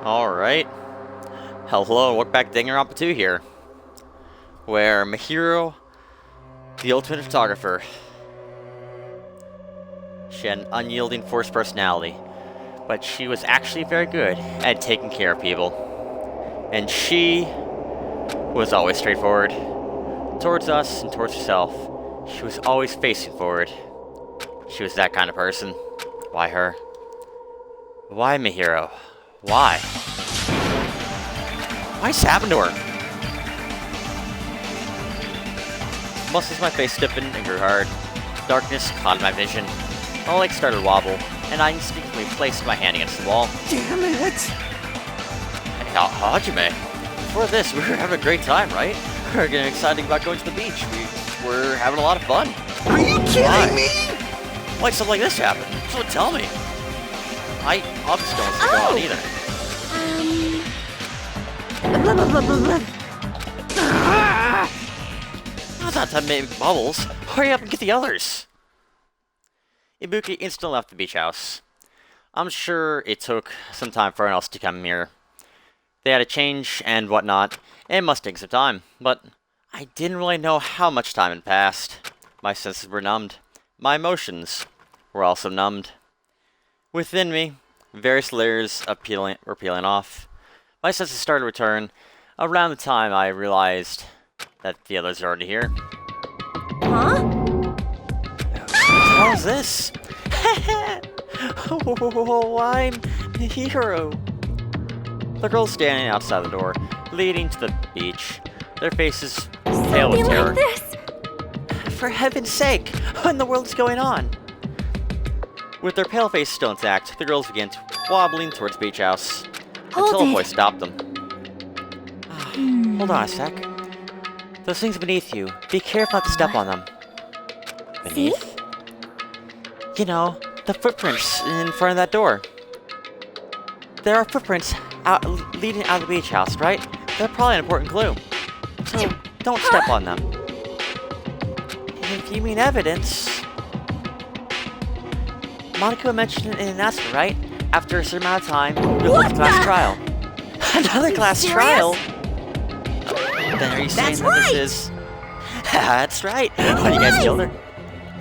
Alright. Hello, welcome back to Danganronpa 2 here. Where Mahiro, the ultimate photographer, she had an unyielding forced personality, but she was actually very good at taking care of people. And she was always straightforward. Towards us and towards herself, she was always facing forward. She was that kind of person. Why her? Why Mahiro? Why? What's happened to her? Muscles of my face stiffened and grew hard. Darkness clouded my vision. My legs started to wobble, and I instinctively placed my hand against the wall. Damn it! Hey, Hajime, before this, we were having a great time, right? We were getting excited about going to the beach. We were having a lot of fun. Are you kidding me? Why did something like this happen? So tell me. I obviously don't want to go on either. Not that time to make bubbles. Hurry up and get the others. Ibuki instantly left the beach house. I'm sure it took some time for everyone else to come here. They had a change and whatnot. It must take some time, but I didn't really know how much time had passed. My senses were numbed. My emotions were also numbed. Within me, various layers were peeling off. My senses started to return around the time I realized that the others are already here. Huh? What the hell is this? Oh, I'm the hero. The girls standing outside the door, leading to the beach. Their faces pale with terror. Like this? For heaven's sake, what in the world is going on? With their pale faces still intact, the girls began wobbling towards the beach house. Until a voice stopped them. Hold on a sec. Those things beneath you. Be careful not to step on them. Beneath? See? You know, the footprints in front of that door. There are footprints leading out of the beach house, right? They're probably an important clue. So, don't step on them. If you mean evidence... Monokuma mentioned it in an announcement, right? After a certain amount of time, we'll hold a class trial. Another class trial? Then are you saying that this is... That's right. What do you guys killed her?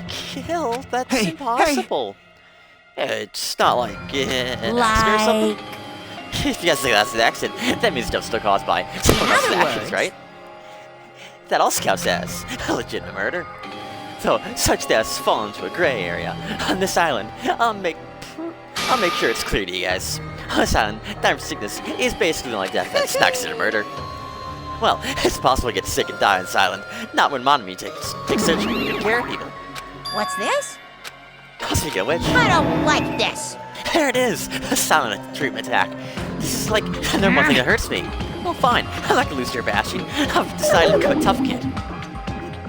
Kill? That's impossible. It's not like an accident or something. If you guys think that's an accident, that means death's still caused by someone else's actions, right? That also counts as a legitimate murder. Though such deaths fall into a gray area on this island, I'll make sure it's clear to you guys. On this island, dying from sickness is basically the only death that's an accident murder. Well, it's possible to get sick and die on this island, not when Monokuma takes surgery to take care of people. What's this? Speaking of which, I don't like this. there it is, a silent treatment attack. This is like the number one thing that hurts me. Well, fine, I'm not gonna lose to your bashing. I've decided to become a tough kid.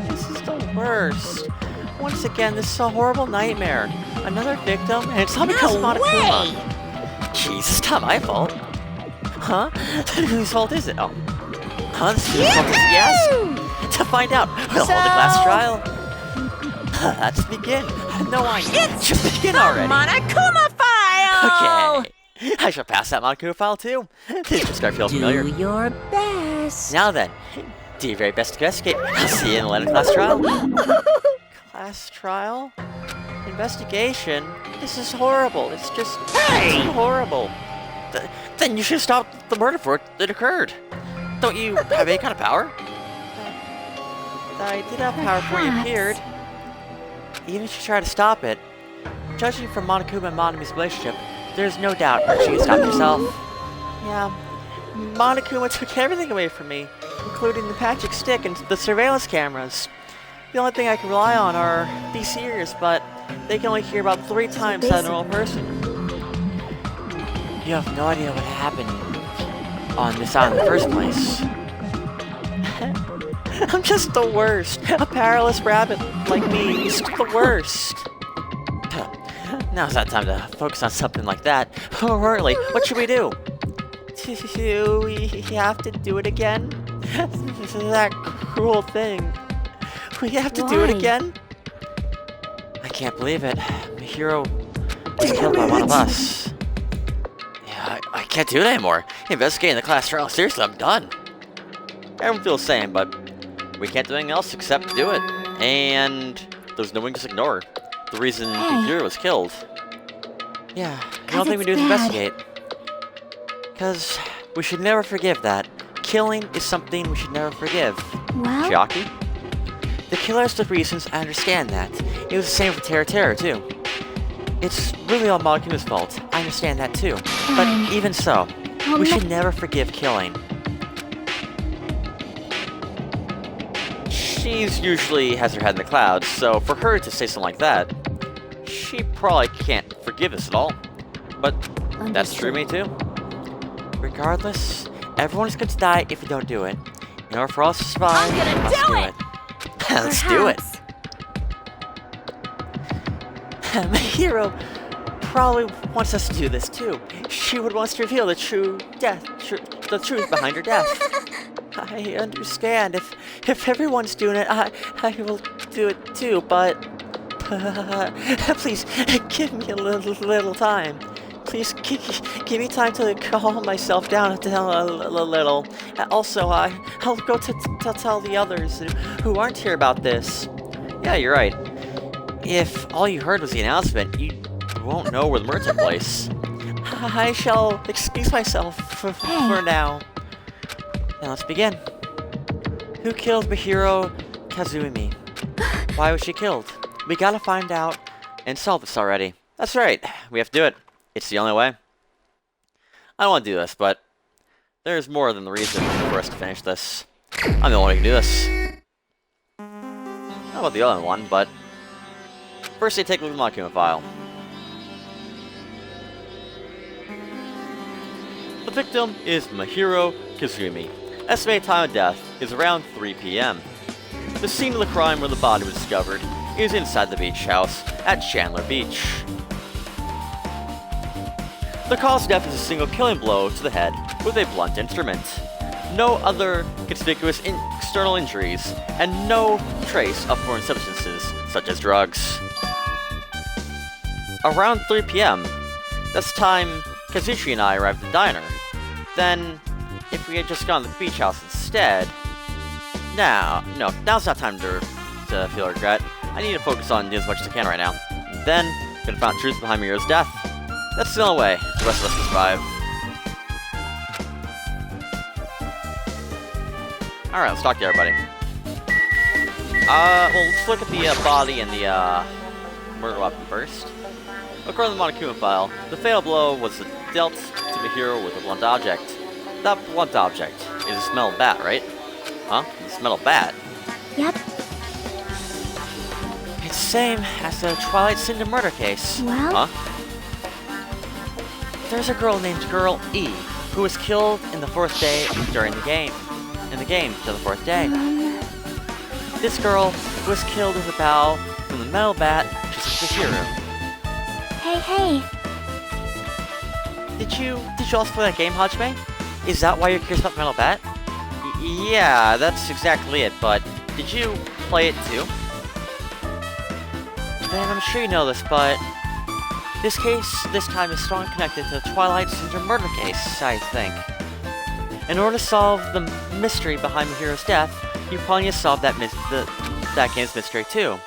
This is the worst. Once again, this is a horrible nightmare. Another victim, and it's all because of Monokuma. Jeez, it's not my fault. Huh? Then whose fault is it? Oh. Huh? This is whose fault is it, yes? To find out, we'll hold a class trial. Let's begin. No, I should begin already. Monokuma file! Okay. I shall pass that Monokuma file too. This just start feeling familiar. Do your best. Now then, do your very best to investigate. I'll see you in the 11th class trial. Class trial? Investigation? This is horrible. It's just it's horrible. Then you should stop the murder before it occurred. Don't you have any kind of power? I did have power before you appeared. Even if you try to stop it, judging from Monokuma and Monokuma's relationship, there's no doubt she can stop herself. Yeah, Monokuma took everything away from me, including the magic stick and the surveillance cameras. The only thing I can rely on are these ears, but they can only hear about 3 times that normal person. You have no idea what happened on this island in the first place. I'm just the worst. A powerless rabbit like me is the worst. Now's not time to focus on something like that. Hurry, what should we do? Do we have to do it again? That cruel thing. We have to do it again? I can't believe it. Mahiro was killed by one of us. Yeah, I can't do it anymore. Investigating the class trial. Seriously, I'm done. Everyone feels the same, but we can't do anything else except do it. And there's no one to just ignore. The reason Mahiro was killed. Yeah, the only thing we do is investigate. Because we should never forgive that. Killing is something we should never forgive. Well? Chiaki? The killer has the reasons, I understand that. It was the same for Terra, too. It's really all Monokuma's fault. I understand that, too. But even so, we should never forgive killing. She's usually has her head in the clouds, so for her to say something like that, she probably can't forgive us at all. But that's true of me, too. Regardless, everyone is going to die if we don't do it. In order for us to survive, let's do it. Let's do it. Mahiro probably wants us to do this too. She would want us to reveal the truth behind her death. I understand. If everyone's doing it, I will do it too. But please give me a little time. Please give me time to calm myself down a little. Also, I'll go to tell the others who aren't here about this. Yeah, you're right. If all you heard was the announcement, you won't know where the murder took place. I shall excuse myself for now. Now let's begin. Who killed Mahiro Kazumi? Why was she killed? We gotta find out and solve this already. That's right, we have to do it. It's the only way. I don't want to do this, but there's more than the reason for us to finish this. I'm the only one who can do this. Not about the other one, but first they take a look at the Monokuma file. The victim is Mahiro Kazumi. Estimated time of death is around 3 p.m. The scene of the crime where the body was discovered is inside the beach house at Chandler Beach. The cause of death is a single killing blow to the head with a blunt instrument. No other conspicuous external injuries, and no trace of foreign substances, such as drugs. Around 3 p.m., that's the time Kazuchi and I arrived at the diner. Then, if we had just gone to the beach house instead... No, now's not time to feel regret. I need to focus on doing as much as I can right now. Then, gonna find truth behind Miro's death. That's the only way the rest of us can survive. Alright, let's talk to everybody. Well, let's look at the body and the murder weapon first. According to the Monokuma file, the fatal blow was dealt to Mahiro with a blunt object. That blunt object is a smell of bat, right? Huh? The smell of bat? Yep. It's the same as the Twilight Cinder murder case. Well? Huh? There's a girl named Girl E who was killed in the 4th day during the game. In the game to the 4th day. This girl was killed with a bow from the metal bat just like the hero. Hey. Did you also play that game, Hajime? Is that why you're curious about the metal bat? Yeah, that's exactly it, but did you play it too? Then I'm sure you know this, but this case, this time, is strongly connected to the Twilight Cinder murder case, I think. In order to solve the mystery behind Mahiro's death, you probably need to solve that game's mystery too.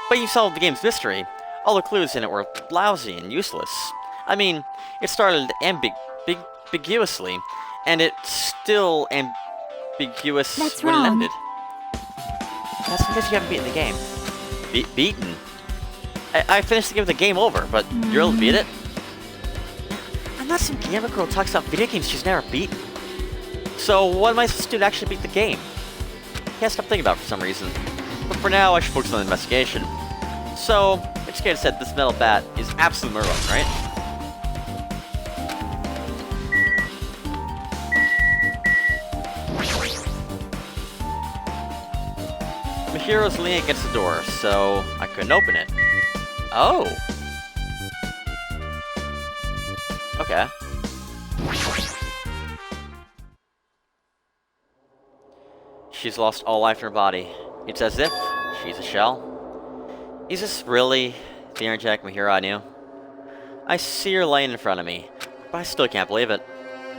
But you solved the game's mystery. All the clues in it were lousy and useless. I mean, it started ambiguously, and it's still ambiguous That's when wrong. it ended. That's because you haven't beaten the game. Beaten? I finished the game with the game over, but you're able to beat it? I'm not some gamer girl who talks about video games she's never beaten. So what am I supposed to do to actually beat the game? Can't stop thinking about it for some reason. But for now, I should focus on the investigation. So, Investigator said this metal bat is absolute murderous, right? Mahiro's leaning against the door, so I couldn't open it. Oh! Okay. She's lost all life in her body. It's as if she's a shell. Is this really the energetic Mahiro I knew? I see her laying in front of me, but I still can't believe it.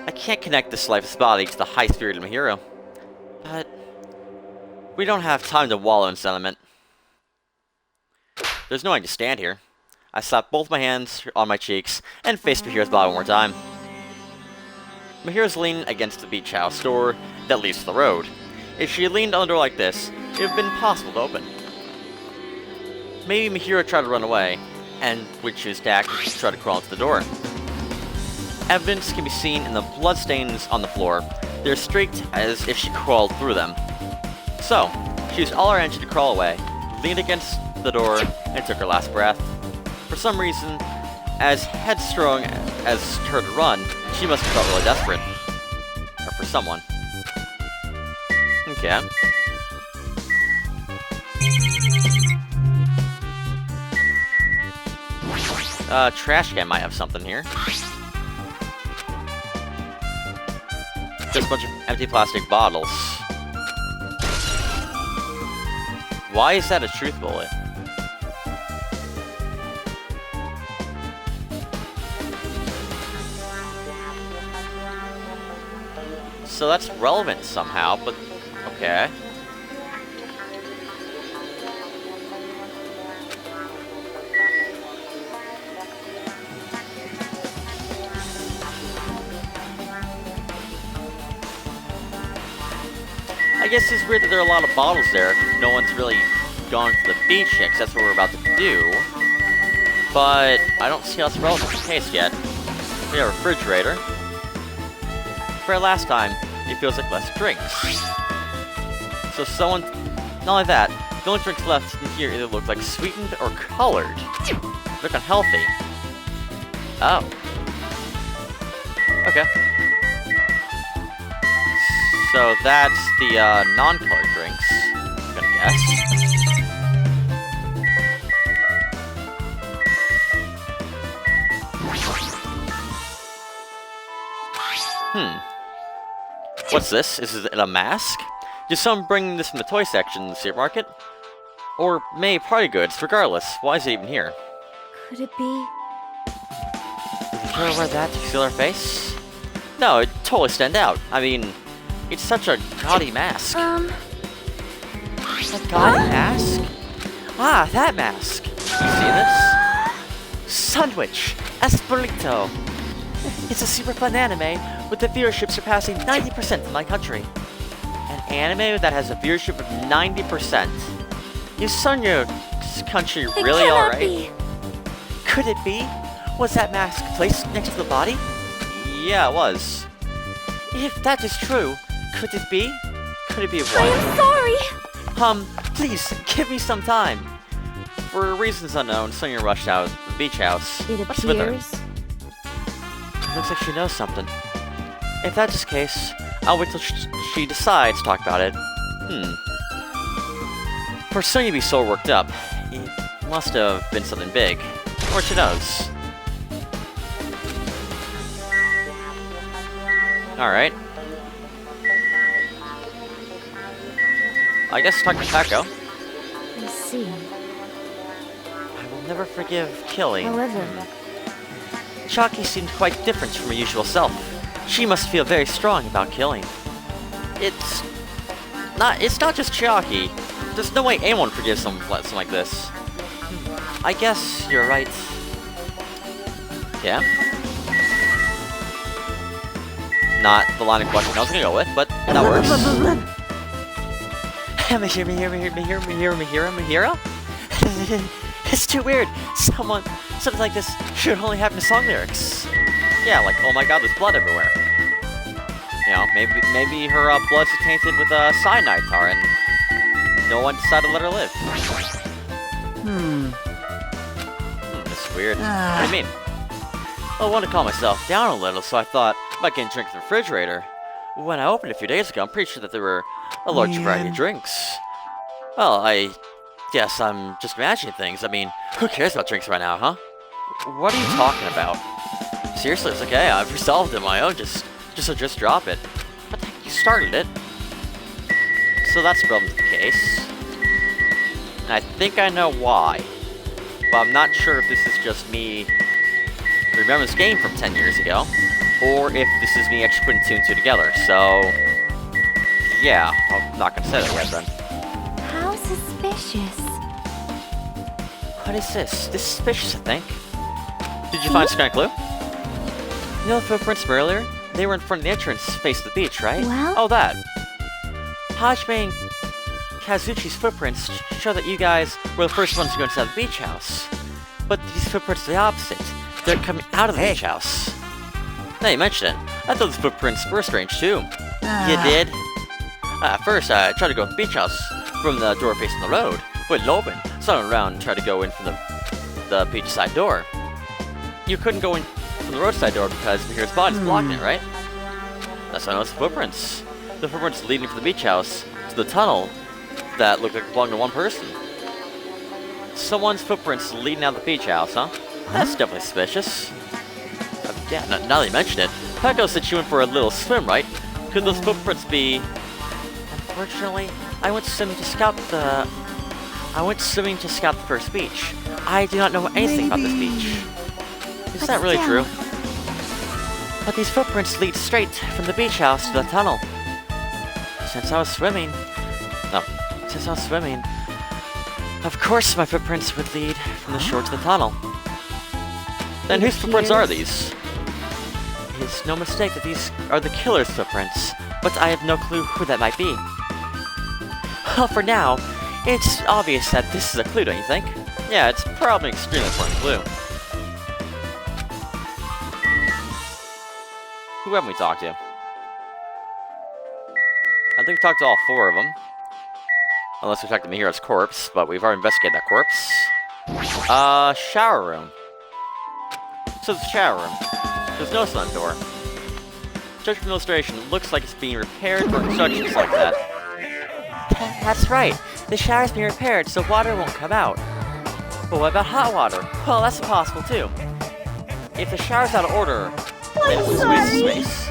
I can't connect this lifeless body to the high-spirited Mihiro. But we don't have time to wallow in sentiment. There's no way to stand here. I slapped both my hands on my cheeks and faced Mihiro's body one more time. Mihiro's leaning against the beach house door that leads to the road. If she had leaned on the door like this, it would have been impossible to open. Maybe Mihiro tried to run away, and when she was attacked, she tried to crawl into the door. Evidence can be seen in the bloodstains on the floor. They're streaked as if she crawled through them. So, she used all her energy to crawl away, leaned against the door, and took her last breath. For some reason, as headstrong as her to run, she must have felt really desperate. Or for someone. Okay. Trash can might have something here. Just a bunch of empty plastic bottles. Why is that a truth bullet? So that's relevant somehow, but okay. I guess it's weird that there are a lot of bottles there. No one's really gone to the beach yet, 'cause that's what we're about to do. But I don't see how it's relevant to the case yet. We have a refrigerator. For our last time, it feels like less drinks. So someone... Not only that, the only drinks left in here either look like sweetened or colored. They look unhealthy. Oh. Okay. So that's the non-colored drinks, I'm gonna guess. What's this? Is it a mask? Did someone bring this from the toy section in the supermarket? Or maybe party goods, regardless. Why is it even here? Could it be? Did the girl wear that to conceal her face? No, it totally stand out. I mean, it's such a gaudy mask. A gaudy mask? Ah, that mask. You see this? Sandwich! Esperito! It's a super fun anime with the viewership surpassing 90% in my country. An anime that has a viewership of 90%. Is Sonya's country really alright? Be. Could it be? Was that mask placed next to the body? Yeah, it was. If that is true, could it be? Could it be what? I am sorry! Please, give me some time. For reasons unknown, Sonya rushed out of the beach house. It What's with her? appears. Looks like she knows something. If that's the case, I'll wait till she decides to talk about it. For Sonya to be so worked up, it must have been something big. Or she knows. Alright. I guess talk to Taco. I see. I will never forgive killing. However, Chalky seemed quite different from her usual self. She must feel very strong about killing. It's not just Chalky. There's no way anyone forgives something like this. I guess you're right. Yeah? Not the line of question I was gonna go with, but that works. Mihiro? It's too weird. Something like this should only happen to song lyrics. Yeah, like, oh my god, there's blood everywhere. You know, maybe her blood's tainted with cyanide tar, and no one decided to let her live. That's weird. What do you mean? Well, I wanted to calm myself down a little, so I thought I might get a drink from the refrigerator. When I opened it a few days ago, I'm pretty sure that there were a large variety of drinks. Well, I guess I'm just imagining things. I mean, who cares about drinks right now, huh? What are you talking about? Seriously, it's okay. I've resolved it on my own. Just drop it. What the heck? You started it. So that's probably the case. And I think I know why. But I'm not sure if this is just me remember this game from 10 years ago. or if this is me actually putting two and two together. So, yeah, I'm not gonna say that yet then. How suspicious. What is this? This is suspicious, I think. Did you find some kind of clue? You know the footprints from earlier? They were in front of the entrance face the beach, right? Well- Oh, that. Hajime and Kazuchi's footprints show that you guys were the first ones to go inside the beach house. But these footprints are the opposite. They're coming out of the beach house. Now you mention it. I thought these footprints were strange too. You did? At first, I tried to go to the beach house from the door facing the road, but it opened, so I went around and tried to go in from the beach side door. You couldn't go in from the roadside door because Mihira's body's blocking it, right? That's why I noticed the footprints. The footprints leading from the beach house to the tunnel that looked like it belonged to one person. Someone's footprints leading out of the beach house, huh? That's definitely suspicious. Yeah, now that you mention it, Peko said she went for a little swim, right? Could those footprints be... Unfortunately, I went swimming to scout the first beach. I do not know anything about this beach. Is that really true? But these footprints lead straight from the beach house to the tunnel. Since I was swimming, of course my footprints would lead from the shore to the tunnel. Then whose footprints are these? It's no mistake that these are the killer's footprints, but I have no clue who that might be. Well, for now, it's obvious that this is a clue, don't you think? Yeah, it's probably an extremely important clue. Who haven't we talked to? I think we talked to all four of them. Unless we talked to Mihira's corpse, but we've already investigated that corpse. Shower room. So it's the shower room. There's no sun door. Judging from the illustration, it looks like it's being repaired or instructions like that. That's right. The shower's being repaired so water won't come out. But what about hot water? Well, that's impossible too. If the shower's out of order, then it's a waste of space.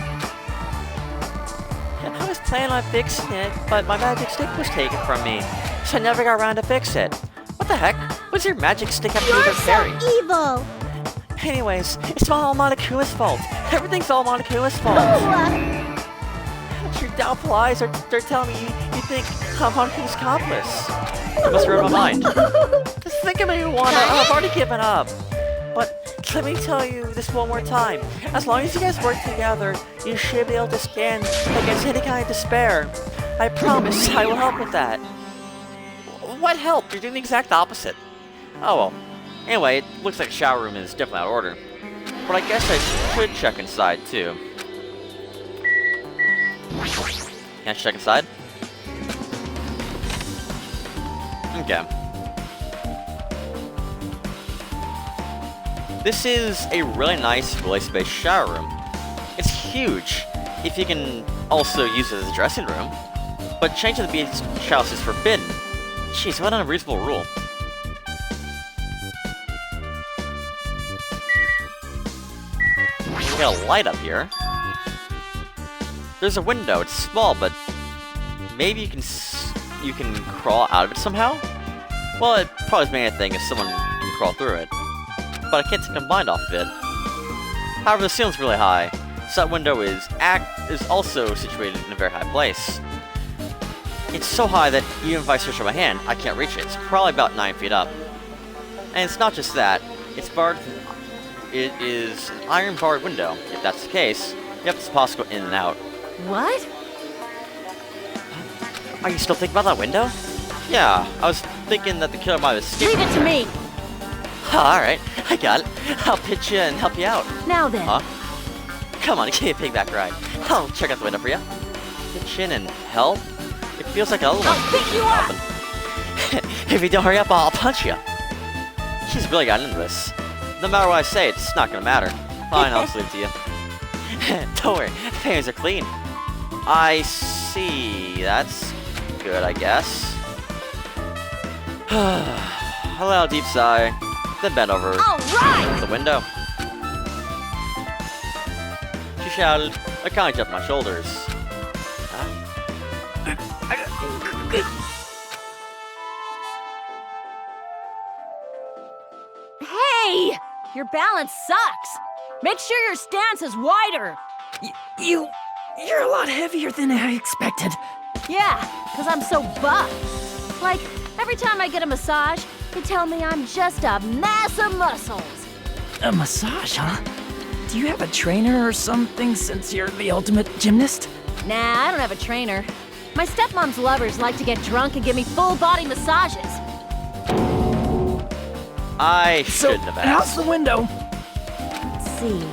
I was planning on fixing it, but my magic stick was taken from me, so I never got around to fix it. What the heck? What's your magic stick have to do with repairing? So evil. Anyways, it's all Monokuma's fault. Everything's all Monokuma's fault. Your doubtful eyes they're telling me you think I'm Monokuma's accomplice. You must have read my mind. Just think of me, Iwana. I've already given up. But let me tell you this one more time. As long as you guys work together, you should be able to stand against any kind of despair. I promise I will help with that. What help? You're doing the exact opposite. Oh well. Anyway, it looks like the shower room is definitely out of order. But I guess I should check inside too. Can I check inside? Okay. This is a really nice, really spacious shower room. It's huge, if you can also use it as a dressing room. But changing the beach house is forbidden. Jeez, what an unreasonable rule. We got a light up here. There's a window. It's small, but maybe you can crawl out of it somehow. Well, it probably is main thing if someone can crawl through it, but I can't take my mind off of it. However, the ceiling's really high, so that window is also situated in a very high place. It's so high that even if I search with my hand, I can't reach it. It's probably about 9 feet up. And it's not just that. It's barred. It is an iron-barred window. If that's the case, you have to possible in and out. What? Are you still thinking about that window? Yeah, I was thinking that the killer might have escaped. Leave it to me. Alright, I got it. I'll pitch you and help you out. Now then. Huh? Come on, give me a pigback ride. I'll check out the window for you. Pitch in and help? It feels like another one. I'll pick you up. If you don't hurry up, I'll punch you. She's really gotten into this. No matter what I say, it's not gonna matter. Fine, I'll just leave it to you. Don't worry, the panties are clean. I see. That's good, I guess. A little deep sigh, then bent over the window. She shouted. I kind of jumped my shoulders. Huh? Hey! Your balance sucks. Make sure your stance is wider. You're a lot heavier than I expected. Yeah, because I'm so buff. Like, every time I get a massage, they tell me I'm just a mass of muscles. A massage, huh? Do you have a trainer or something since you're the ultimate gymnast? Nah, I don't have a trainer. My stepmom's lovers like to get drunk and give me full-body massages. I So, shouldn't have how's asked. the window? Let's see.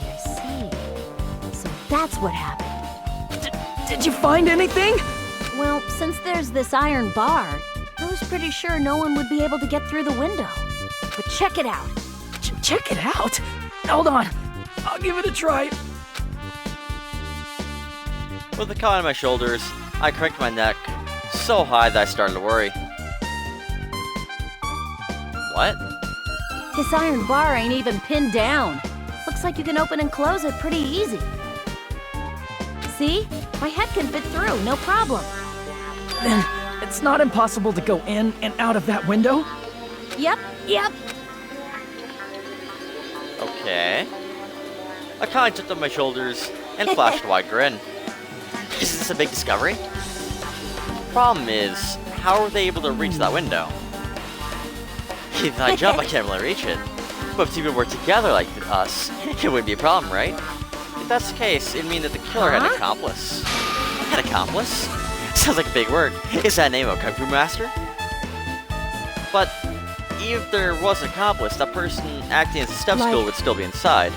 I see. So that's what happened. Did you find anything? Well, since there's this iron bar, I was pretty sure no one would be able to get through the window. But check it out. Check it out. Hold on. I'll give it a try. With the car on my shoulders, I cracked my neck so high that I started to worry. What? This iron bar ain't even pinned down. Looks like you can open and close it pretty easy. See? My head can fit through, no problem. Then it's not impossible to go in and out of that window? Yep. Okay. I kind of tipped up my shoulders and flashed a wide grin. Is this a big discovery? Problem is, how are they able to reach that window? If I jump, I can't really reach it. But if two people were together like us, it wouldn't be a problem, right? If that's the case, it'd mean that the killer had an accomplice. An accomplice? Sounds like a big word. Is that name of a Kung Fu master? But if there was an accomplice, that person acting as a step stool would still be inside.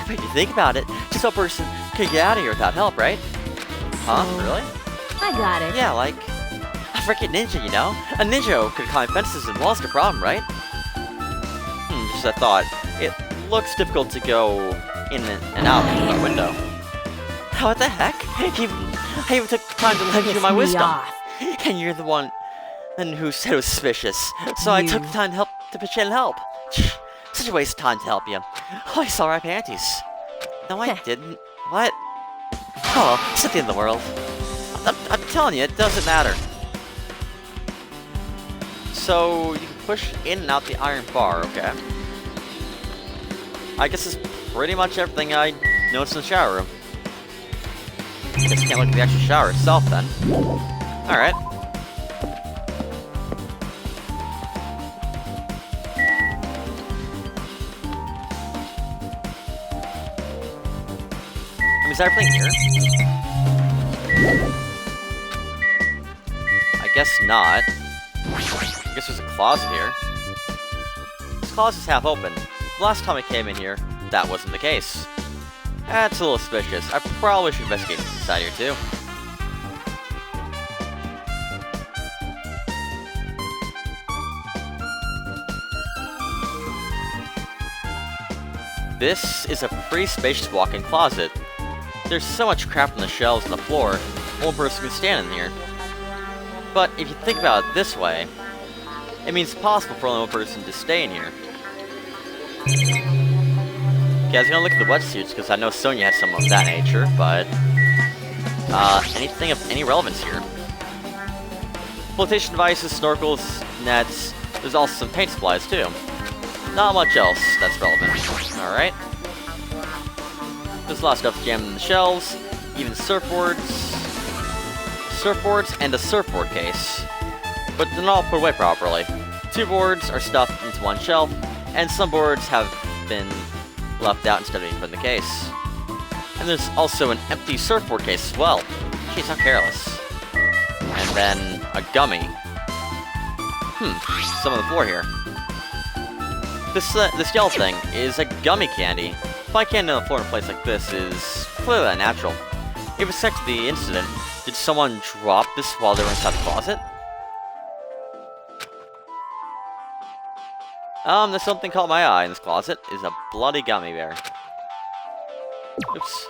But if you think about it, just a person could get out of here without help, right? Huh? Really? I got it. Yeah, like a freaking ninja, you know? A ninja could climb fences and walls, no problem, right? Just a thought. It looks difficult to go in and out through that window. What the heck? I even took time to lend you my wisdom. And you're the one who said it was suspicious. So I took the time to pitch in and help. Such a waste of time to help you. Oh, I saw my panties. No, I didn't. What? Oh, it's not the end of the world. I'm telling you, it doesn't matter. So, you can push in and out the iron bar, okay. I guess it's pretty much everything I noticed in the shower room. Guess you can't look at the actual shower itself, then. Alright. Is everything here? I guess not. I guess there's a closet here. This closet's half open. The last time I came in here, that wasn't the case. That's a little suspicious. I probably should investigate this inside here too. This is a pretty spacious walk-in closet. There's so much crap on the shelves and the floor, one person can stand in here. But if you think about it this way, it means it's possible for only one person to stay in here. Okay, I was gonna look at the wetsuits because I know Sonya has some of that nature, but anything of any relevance here? Flotation devices, snorkels, nets. There's also some paint supplies too. Not much else that's relevant. Alright. There's a lot of stuff jammed in the shelves, even surfboards, and a surfboard case. But they're not all put away properly. 2 boards are stuffed into one shelf, and some boards have been left out instead of being put in the case. And there's also an empty surfboard case as well. Jeez, how careless. And then a gummy. Some on the floor here. This yellow thing is a gummy candy. Finding candy on the floor in a place like this is clearly unnatural. If it's to the incident, did someone drop this while they were inside the closet? There's something caught my eye in this closet. Is a bloody gummy bear. Oops.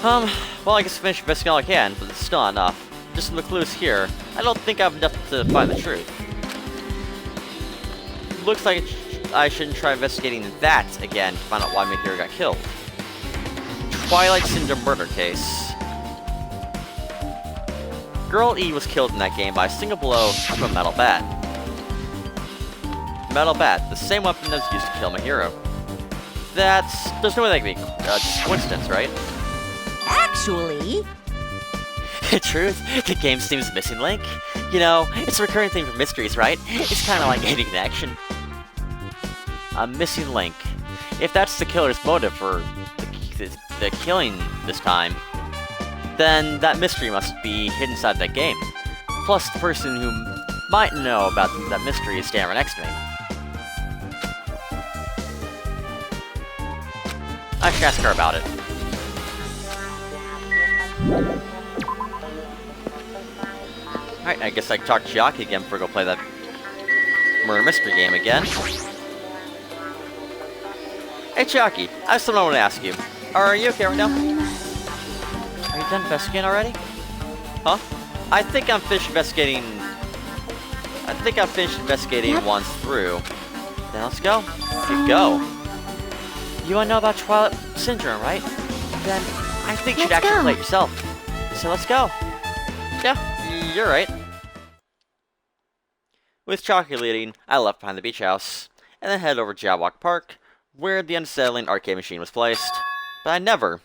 Well, I guess I finished investigating all I can, but it's still not enough. Just from the clues here, I don't think I have enough to find the truth. Looks like I shouldn't try investigating that again to find out why my hero got killed. Twilight Syndrome murder case. Girl E was killed in that game by a single blow from a metal bat. metal bat, the same weapon that was used to kill my hero. There's no way that can be just coincidence, right? Actually, In truth, the game seems missing link. You know, it's a recurring thing for mysteries, right? It's kind of like any connection. A missing link. If that's the killer's motive for the killing this time, then that mystery must be hidden inside that game. Plus, the person who might know about that mystery is standing right next to me. I should ask her about it. Alright, I guess I can talk to Chiaki again before I go play that murder mystery game again. Hey Chiaki, I have something I want to ask you. Are you okay right now? Are you done investigating already? Huh? I think I'm finished investigating once through. Then let's go. Okay, go. You want to know about Twilight Syndrome, right? Then I think you should actually play it yourself. So let's go. Yeah, you're right. With Chiaki leading, I left behind the beach house, and then headed over to Jabberwock Park, where the unsettling arcade machine was placed. But I never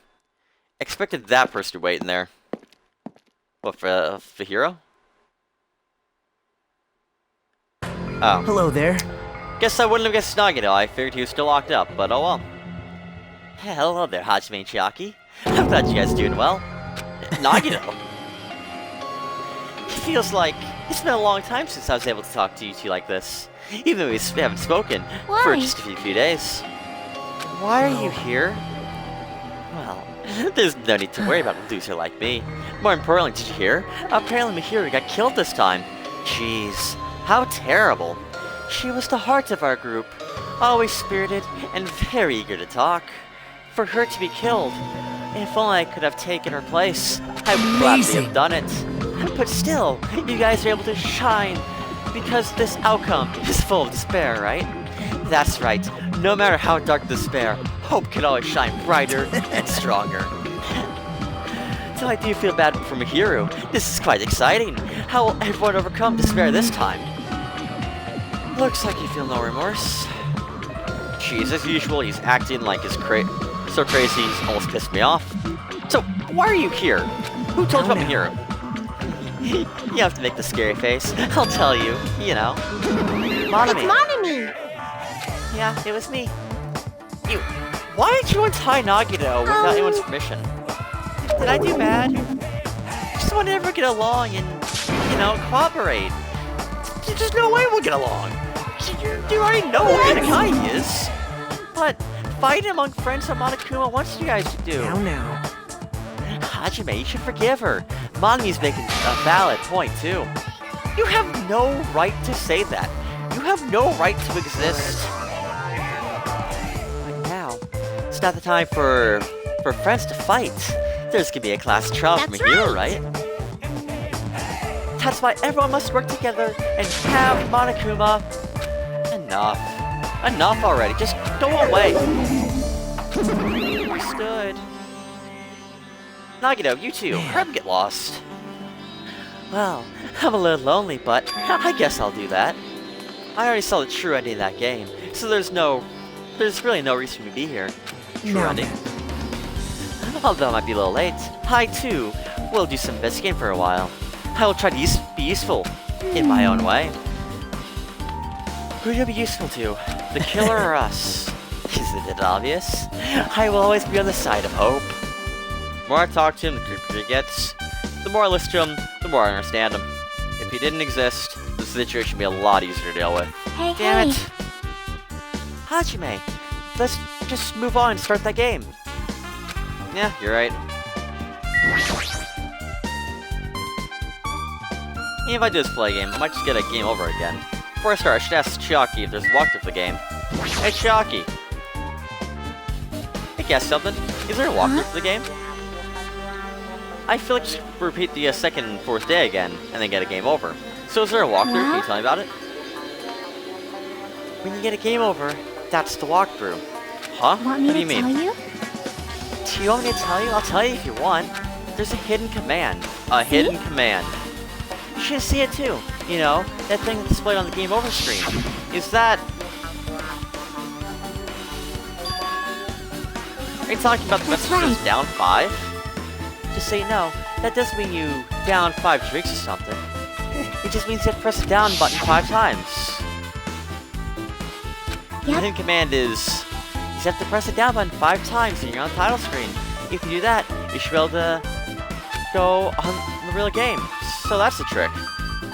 expected that person to wait in there. What, for the hero? Oh. Hello there. Guess I wouldn't have guessed Nagito. I figured he was still locked up, but oh well. Hello there, Hajime and Chiaki. I'm glad you guys are doing well. Nagito! It feels like it's been a long time since I was able to talk to you two like this. Even though we haven't spoken for just a few days. Why are you here? Well, there's no need to worry about a loser like me. More importantly, did you hear? Apparently Mahiro got killed this time. Jeez, how terrible. She was the heart of our group, always spirited and very eager to talk. For her to be killed, if only I could have taken her place, I would gladly have done it. But still, you guys are able to shine because this outcome is full of despair, right? That's right. No matter how dark the despair, hope can always shine brighter and stronger. So I do feel bad for Mahiro. This is quite exciting. How will everyone overcome despair this time? Looks like you feel no remorse. Jeez, as usual, he's acting like he's so crazy he's almost pissed me off. So, why are you here? Who told you about Mahiro? You have to make the scary face. I'll tell you, you know. Monami. it's Monami. Yeah, it was me. You. Why did you untie Nagito without anyone's permission? Did I do bad? Just wanted everyone to get along and, you know, cooperate. There's no way we'll get along. You already know what Hinakai is. But fighting among friends on Monokuma wants you guys to do. Now. Hajime, you should forgive her. Monami's making a valid point, too. You have no right to say that. You have no right to exist. But now, it's not the time for friends to fight. There's gonna be a class trial from Mahiro, right? That's why everyone must work together and have Monokuma. Enough. Enough already. Just go away. Understood. Nagito, you too. Hurry up and get lost. Well, I'm a little lonely, but I guess I'll do that. I already saw the true ending of that game, so there's really no reason to be here. True ending. Although I might be a little late, I too will do some investigating for a while. I will try to be useful in my own way. Who do you be useful to? The killer or us? Isn't it obvious? I will always be on the side of hope. The more I talk to him, the creepier he gets. The more I listen to him, the more I understand him. If he didn't exist, the situation would be a lot easier to deal with. Hey, Damn hey. it! Hajime, let's just move on and start that game. Yeah, you're right. Even if I do this play game, I might just get a game over again. Before I start, I should ask Chiaki if there's a walkthrough for the game. Hey, Chiaki! Hey, guess something? Is there a walkthrough for the game? I feel like just repeat the second and fourth day again, and then get a game over. So is there a walkthrough? Can you tell me about it? When you get a game over, that's the walkthrough. Huh? Want me What do you to mean? tell you? Do you want me to tell you? I'll tell you if you want. There's a hidden command. A hidden command. You should see it too. You know, that thing displayed on the game over screen. Is that... Are you talking about the That's message that's right. down 5? Just so you know, that doesn't mean you down 5 drinks or something. It just means you have to press the down button 5 times. The Yep. hidden command is you have to press the down button 5 times when you're on the title screen. If you do that, you should be able to go on the real game. So that's the trick.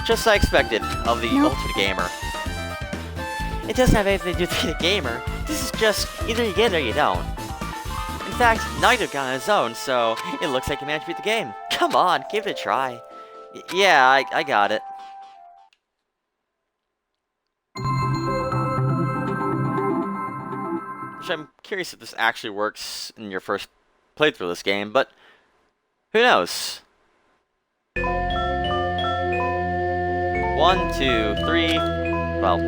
Just as I expected of the Nope. Ultimate Gamer. It doesn't have anything to do with the gamer. This is just either you get it or you don't. In fact, Naito got on his own, so it looks like you managed to beat the game. Come on, give it a try. Yeah, I got it. Which I'm curious if this actually works in your first playthrough of this game, but who knows? 1, 2, 3, well.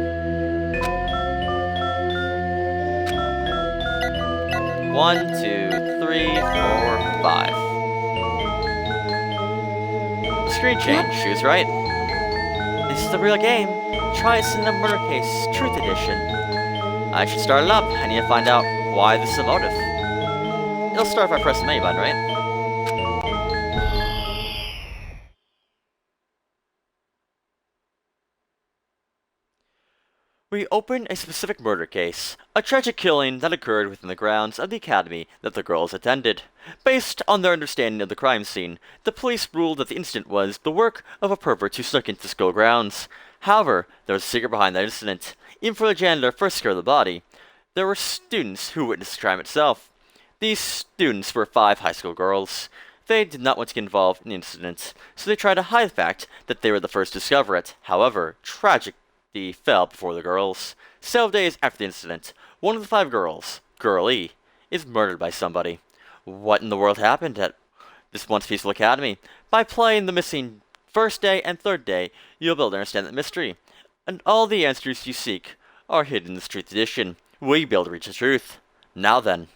1, 2, 3, 4, 5. Screen change, she was right. This is the real game. Try this in the Murder Case Truth Edition. I should start it up. I need to find out why this is a motive. It'll start if I press the menu button, right? We open a specific murder case, a tragic killing that occurred within the grounds of the academy that the girls attended. Based on their understanding of the crime scene, the police ruled that the incident was the work of a pervert who snuck into school grounds. However, there was a secret behind that incident. Even before the janitor first secured the body, there were students who witnessed the crime itself. These students were 5 high school girls. They did not want to get involved in the incident, so they tried to hide the fact that they were the first to discover it. However, tragedy fell before the girls. Several days after the incident, one of the 5 girls, Girl E, is murdered by somebody. What in the world happened at this once peaceful academy? By playing the missing first day and third day, you'll be able to understand that mystery. And all the answers you seek are hidden in this Truth Edition. Will you be able to reach the truth? Now then,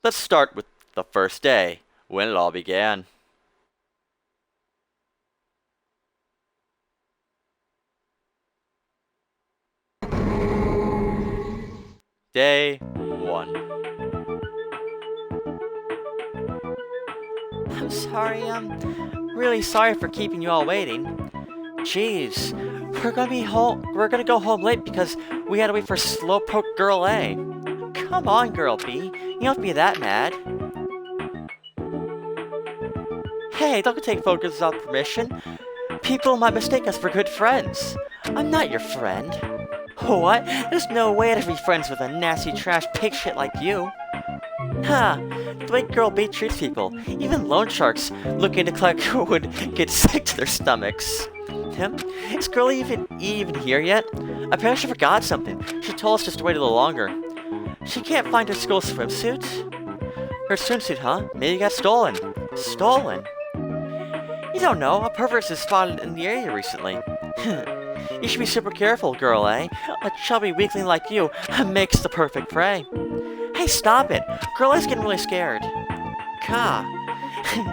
let's start with the first day, when it all began. Day 1. I'm sorry, really sorry for keeping you all waiting. Jeez, we're gonna go home late because we had to wait for Slowpoke Girl A. Come on, Girl B, you don't have to be that mad. Hey, don't take photos without permission. People might mistake us for good friends. I'm not your friend. What? There's no way I'd be friends with a nasty trash pig shit like you. Ha! The way Girl B treats people, even loan sharks looking to collect would get sick to their stomachs. Is Girl even here yet? Apparently she forgot something. She told us just to wait a little longer. She can't find her school swimsuit? Her swimsuit, huh? Maybe it got stolen. Stolen? You don't know, a pervert was spotted in the area recently. You should be super careful, Girl A. A chubby weakling like you makes the perfect prey. Hey, stop it! Girl A's getting really scared. Ka.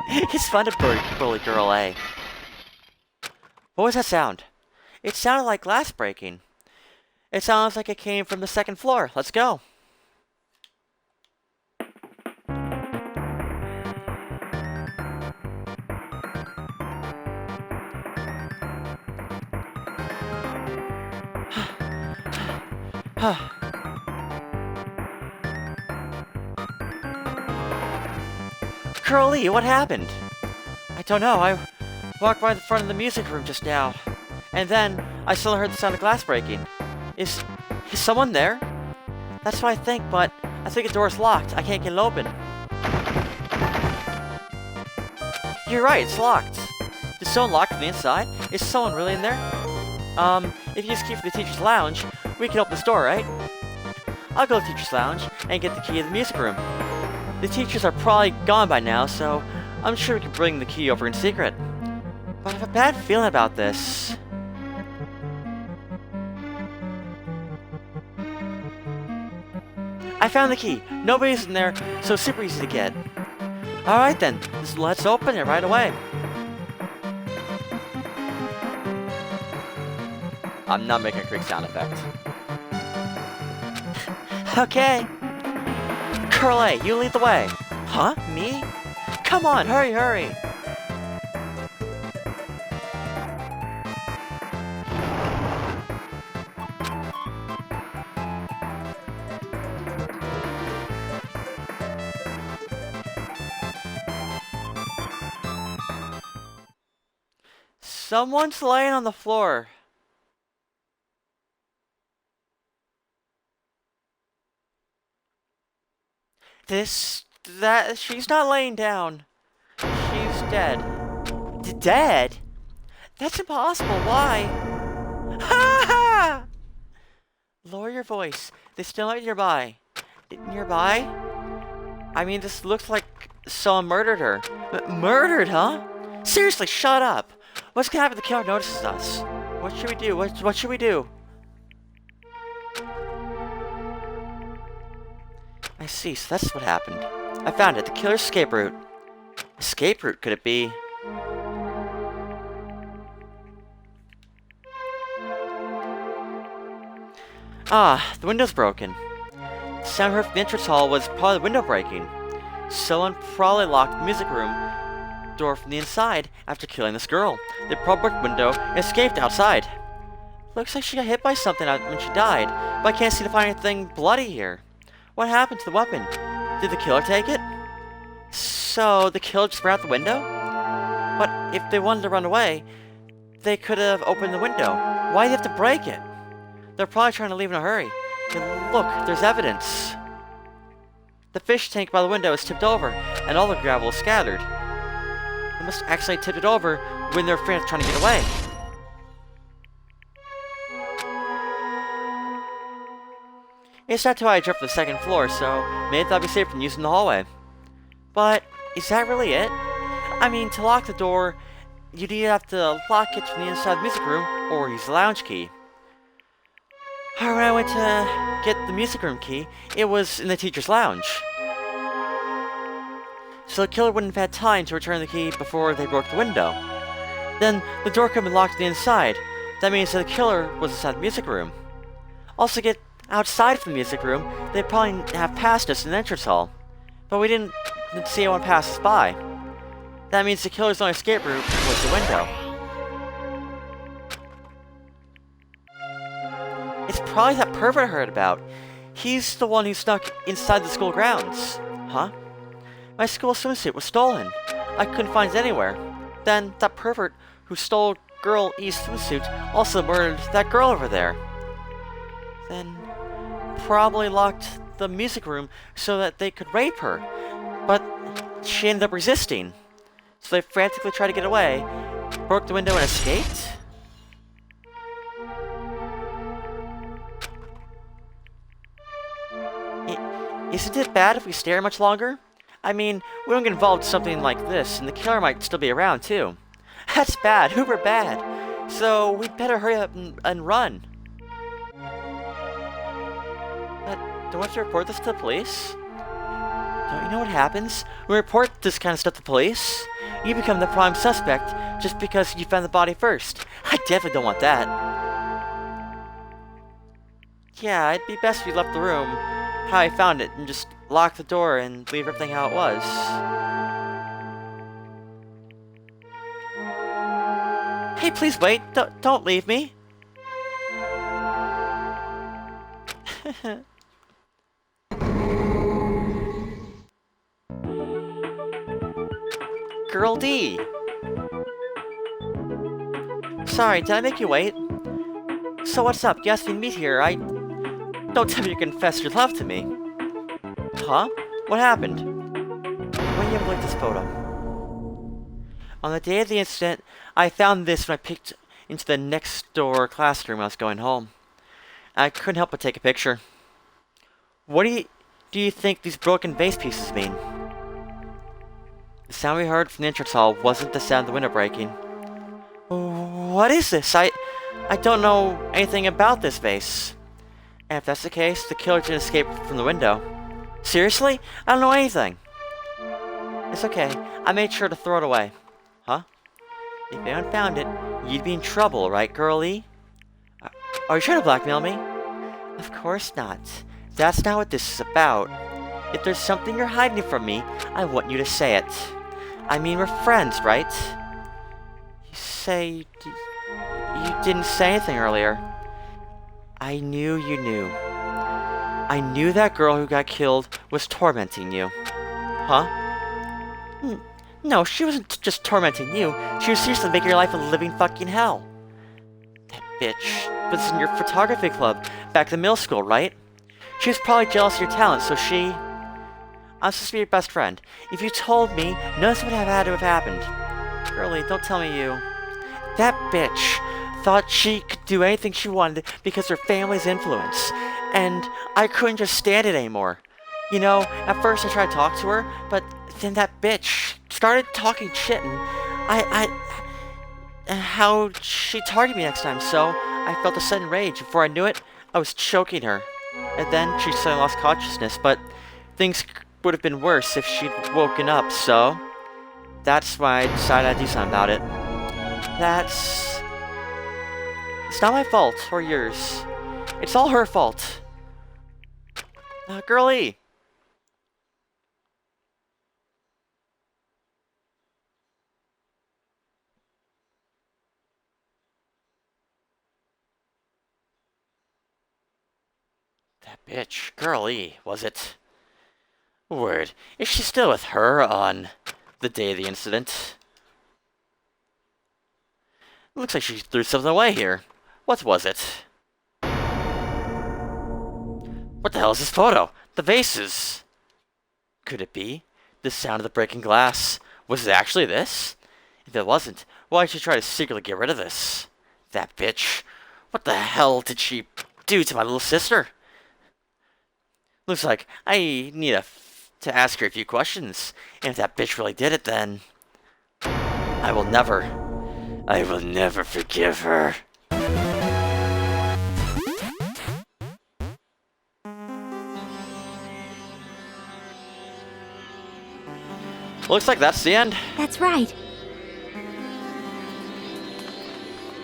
It's fun to bully Girl A. What was that sound? It sounded like glass breaking. It sounds like it came from the 2nd floor. Let's go. Curly, what happened? I don't know. I walked by the front of the music room just now, and then I still heard the sound of glass breaking. Is someone there? That's what I think, but I think the door's locked. I can't get it open. You're right, it's locked. Is someone locked from the inside? Is someone really in there? If you just keep the teacher's lounge, we can open this door, right? I'll go to the teacher's lounge and get the key to the music room. The teachers are probably gone by now, so I'm sure we can bring the key over in secret. But I have a bad feeling about this. I found the key. Nobody's in there, so it's super easy to get. Alright then, let's open it right away. I'm not making a creak sound effect. Okay. Girl A, you lead the way. Huh? Me? Come on, hurry, hurry. Someone's laying on the floor. She's not laying down. She's dead. Dead? That's impossible. Why? Ha ha! Lower your voice. They still aren't nearby. Nearby? I mean, this looks like someone murdered her. Murdered, huh? Seriously, shut up. What's gonna happen if the killer notices us? What should we do? What should we do? I see, so that's what happened. I found it, the killer's escape route. Escape route, could it be? Ah, the window's broken. The sound heard from the entrance hall was probably the window breaking. Someone probably locked the music room door from the inside after killing this girl. They probably broke the window and escaped outside. Looks like she got hit by something when she died, but I can't seem to find anything bloody here. What happened to the weapon? Did the killer take it? So, the killer just ran out the window? But if they wanted to run away, they could have opened the window. Why did they have to break it? They're probably trying to leave in a hurry. And look, there's evidence. The fish tank by the window is tipped over, and all the gravel is scattered. They must accidentally tipped it over when their friends trying to get away. It's not too high to jump to the second floor, so maybe that'll be safer than using the hallway. But is that really it? I mean, to lock the door, you'd either have to lock it from the inside of the music room or use the lounge key. When I went to get the music room key, it was in the teacher's lounge. So the killer wouldn't have had time to return the key before they broke the window. Then the door could have been locked on the inside. That means that the killer was inside the music room. Also, get outside from the music room, they'd probably have passed us in the entrance hall. But we didn't see anyone pass us by. That means the killer's only escape route was the window. It's probably that pervert I heard about. He's the one who snuck inside the school grounds. Huh? My school swimsuit was stolen. I couldn't find it anywhere. Then that pervert who stole girl E's swimsuit also murdered that girl over there. Then probably locked the music room so that they could rape her. But she ended up resisting. So they frantically tried to get away, broke the window and escaped? Isn't it bad if we stare much longer? I mean, we don't get involved in something like this, and the killer might still be around, too. That's bad, uber bad. So, we'd better hurry up and run. But, don't we have to report this to the police? Don't you know what happens when we report this kind of stuff to the police? You become the prime suspect just because you found the body first. I definitely don't want that. Yeah, it'd be best if you left the room how I found it and just lock the door and leave everything how it was. Hey, please wait. Don't leave me. Girl D. Sorry, did I make you wait? So what's up? You asked me to meet here. Don't tell me you confessed your love to me. Huh? What happened? When do you ever look at this photo? On the day of the incident, I found this when I peeked into the next door classroom when I was going home. I couldn't help but take a picture. What do you think these broken vase pieces mean? The sound we heard from the entrance hall wasn't the sound of the window breaking. What is this? I don't know anything about this vase. And if that's the case, the killer didn't escape from the window. Seriously? I don't know anything. It's okay. I made sure to throw it away. Huh? If anyone found it, you'd be in trouble, right, girlie? Are you trying to blackmail me? Of course not. That's not what this is about. If there's something you're hiding from me, I want you to say it. I mean, we're friends, right? You say you didn't say anything earlier. I knew you knew. I knew that girl who got killed was tormenting you. Huh? No, she wasn't just tormenting you. She was seriously making your life a living fucking hell. That bitch was in your photography club back in the middle school, right? She was probably jealous of your talent, so she... I'm supposed to be your best friend. If you told me, none of this would have had to have happened. Girlie, don't tell me you... That bitch thought she could do anything she wanted because her family's influence. And I couldn't just stand it anymore. You know, at first I tried to talk to her, but then that bitch started talking shit and how she targeted me next time, so I felt a sudden rage. Before I knew it, I was choking her. And then she suddenly lost consciousness, but things would have been worse if she'd woken up, so that's why I decided I'd do something about it. It's not my fault, or yours. It's all her fault. Girlie! That bitch, Girlie, was it? Word, is she still with her on the day of the incident? Looks like she threw something away here. What was it? What the hell is this photo? The vases! Could it be? The sound of the breaking glass. Was it actually this? If it wasn't, why did she try to secretly get rid of this? That bitch. What the hell did she do to my little sister? Looks like I need to ask her a few questions. And if that bitch really did it, then... I will never forgive her. Looks like that's the end. That's right.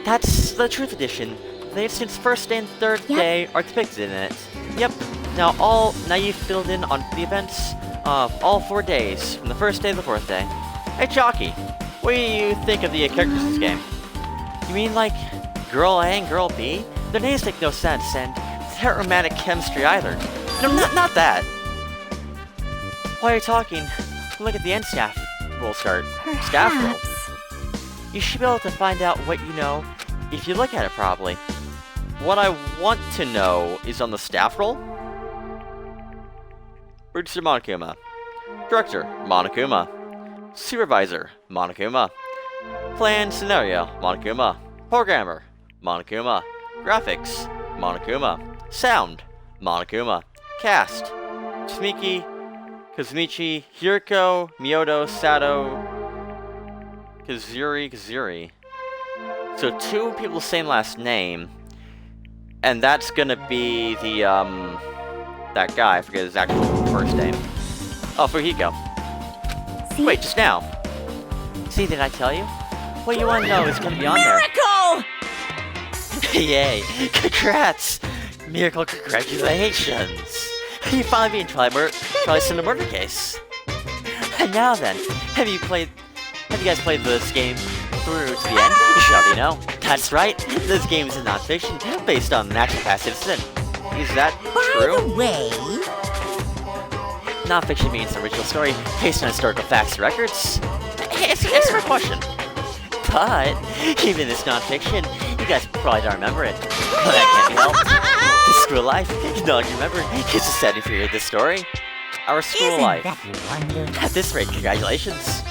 That's the Truth Edition. The incident's first and third day are depicted in it. Yep. Now you've filled in on the events of all 4 days, from the first day to the 4th day. Hey Chalky, what do you think of the characters in this game? You mean like Girl A and Girl B? Their names make no sense, and they aren't romantic chemistry either. No, not that. While you're talking, look at the end staff roll chart. Staff roll. You should be able to find out what you know if you look at it properly. What I want to know is on the staff roll. Producer Monokuma. Director Monokuma. Supervisor Monokuma. Plan Scenario Monokuma. Programmer Monokuma. Graphics Monokuma. Sound Monokuma. Cast Tsumiki, Kazumichi, Hiriko, Miyoto, Sato, Kazuri. So 2 people same last name. And that's gonna be the, that guy, I forget his actual first name. Oh, Fujiko. See? Wait, just now. See, did I tell you? What you want to know is gonna be on there. Miracle! Yay! Congrats! Miracle, congratulations! You finally being tried in a murder case. And now then, have you guys played this game through to the end? You should already know. That's right, this game is a non-fiction based on an actual past incident. Is that true? By the way, Non-fiction means an original story based on historical facts and records. Hey, it's a question. But, even if it's non-fiction, you guys probably don't remember it. But that can't be helped. The school life, you know, you remember, it's the setting for this story. Our school isn't life. that wonderful? At this rate, congratulations.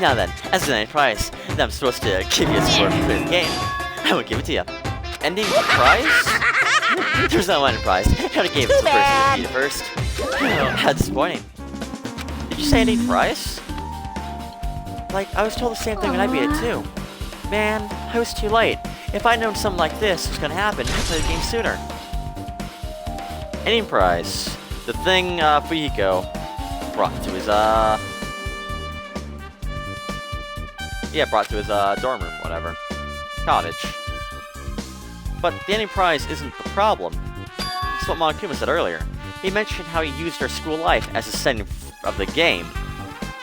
Now then, as an ending prize that I'm supposed to give you a score for the game, I will give it to you. Ending prize? There's no ending prize. I would have gave it to the person who beat it first. Oh, how disappointing. Did you say ending prize? Like, I was told the same thing when I beat it too. Man, I was too late. If I'd known something like this was gonna happen, I'd play the game sooner. Ending prize. The thing Fujiko brought to his brought to his dorm room, whatever. Cottage. But the ending prize isn't the problem. It's what Monokuma said earlier. He mentioned how he used our school life as a setting of the game.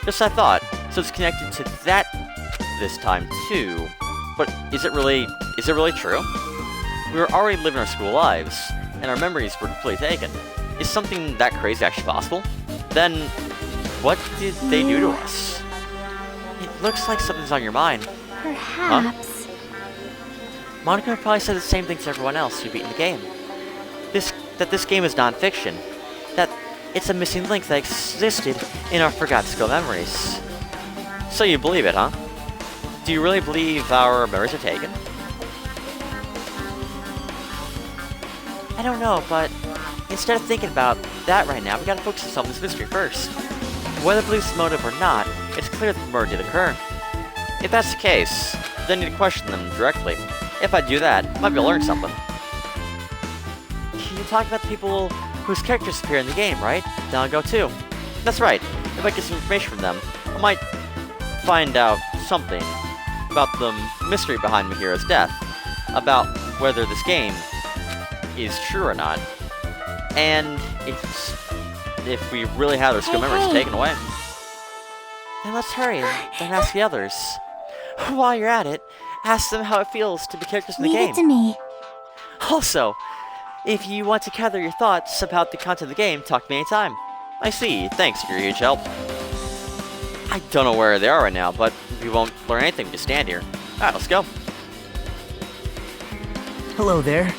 Just I thought, so it's connected to that this time too. But is it really true? We were already living our school lives, and our memories were completely taken. Is something that crazy actually possible? Then, what did they do to us? It looks like something's on your mind. Perhaps. Monica probably said the same thing to everyone else who beat in the game. That this game is non-fiction. That it's a missing link that existed in our forgotten school memories. So you believe it, huh? Do you really believe our memories are taken? I don't know, but instead of thinking about that right now, we gotta focus on solving this mystery first. Whether police motive or not, it's clear that the murder did occur. If that's the case, then you need to question them directly. If I do that, I might be able to learn something. You talk about the people whose characters appear in the game, right? Then I'll go too. That's right. If I get some information from them, I might find out something about the mystery behind Mihiro's death, about whether this game is true or not, and if we really have their skill memories taken away. Then let's hurry and ask the others. While you're at it, ask them how it feels to be characters in the game. Leave it to me. Also, if you want to gather your thoughts about the content of the game, talk to me anytime. I see. Thanks for your huge help. I don't know where they are right now, but we won't learn anything if we just stand here. Alright, let's go. Hello there.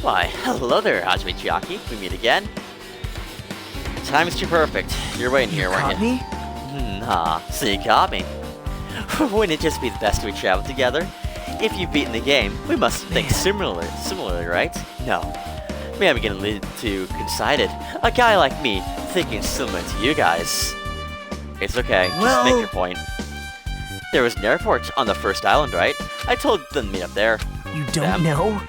Why, hello there, Hajime Chiaki. We meet again. Time is too perfect. You're waiting here, weren't you? Caught me? Nah, so you caught me. Wouldn't it just be the best if we traveled together? If you've beaten the game, we must think similarly, right? No. Maybe I'm getting a little too conceited. A guy like me thinking similar to you guys. It's okay, just make your point. There was an airport on the first island, right? I told them to meet up there. You don't know?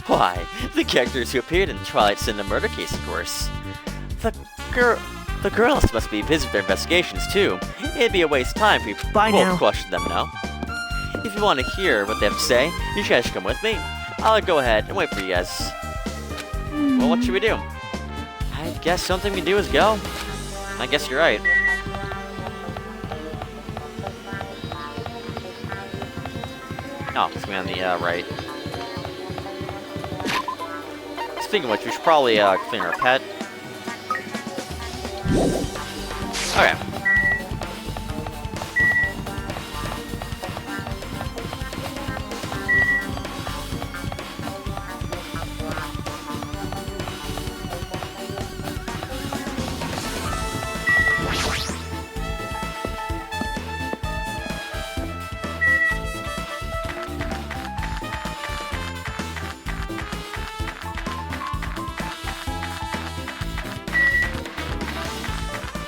Why, the characters who appeared in Twilight Cinema murder case, of course. The girls must be busy with their investigations, too. It'd be a waste of time if we both question them, no? If you want to hear what they have to say, you guys should come with me. I'll go ahead and wait for you guys. Well, what should we do? I guess the only thing we can do is go. I guess you're right. Oh, it's me on the right. Speaking of which, we should probably clean our pet. Okay.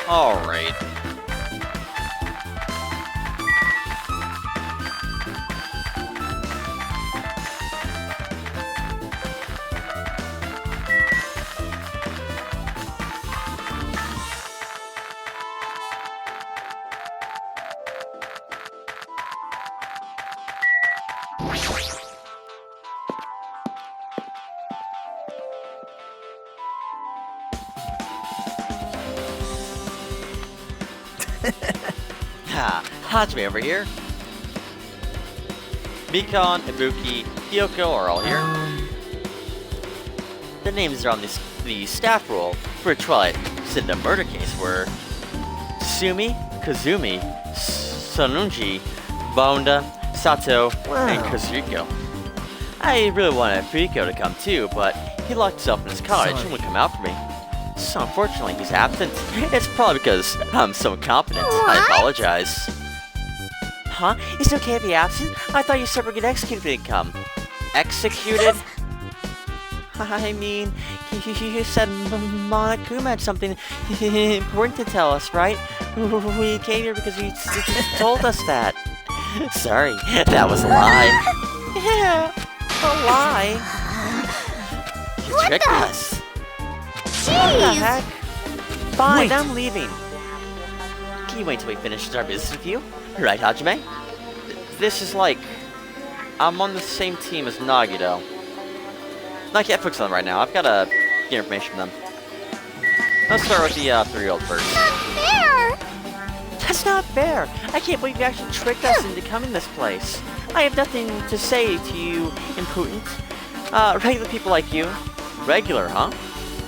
Alright. Ha! Hajime over here. Mikon, Ibuki, Kyoko are all here. The names are on the staff roll for Twilight Cinema murder case were Tsumi, Kazumi, Sonunji, Bonda, Sato, and Kazuko. I really wanted Furiko to come too, but he locked himself in his cottage and wouldn't come out for me. So unfortunately, he's absent. It's probably because I'm so incompetent. I apologize. Huh? Is it okay to be absent? I thought you said we're getting executed if we didn't come. Executed? I mean, you said Monokuma had something important to tell us, right? We came here because you told us that. Sorry, that was a lie. Yeah, a lie. You tricked us. What the heck? Fine, I'm leaving. Can you wait till we finish our business with you? Right, Hajime? This is like I'm on the same team as Nagito. I can't focus on them right now. I've got to get information from them. Let's start with the 3-year-old first. There! That's not fair. I can't believe you actually tricked us into coming this place. I have nothing to say to you, imprudent. Regular people like you. Regular, huh?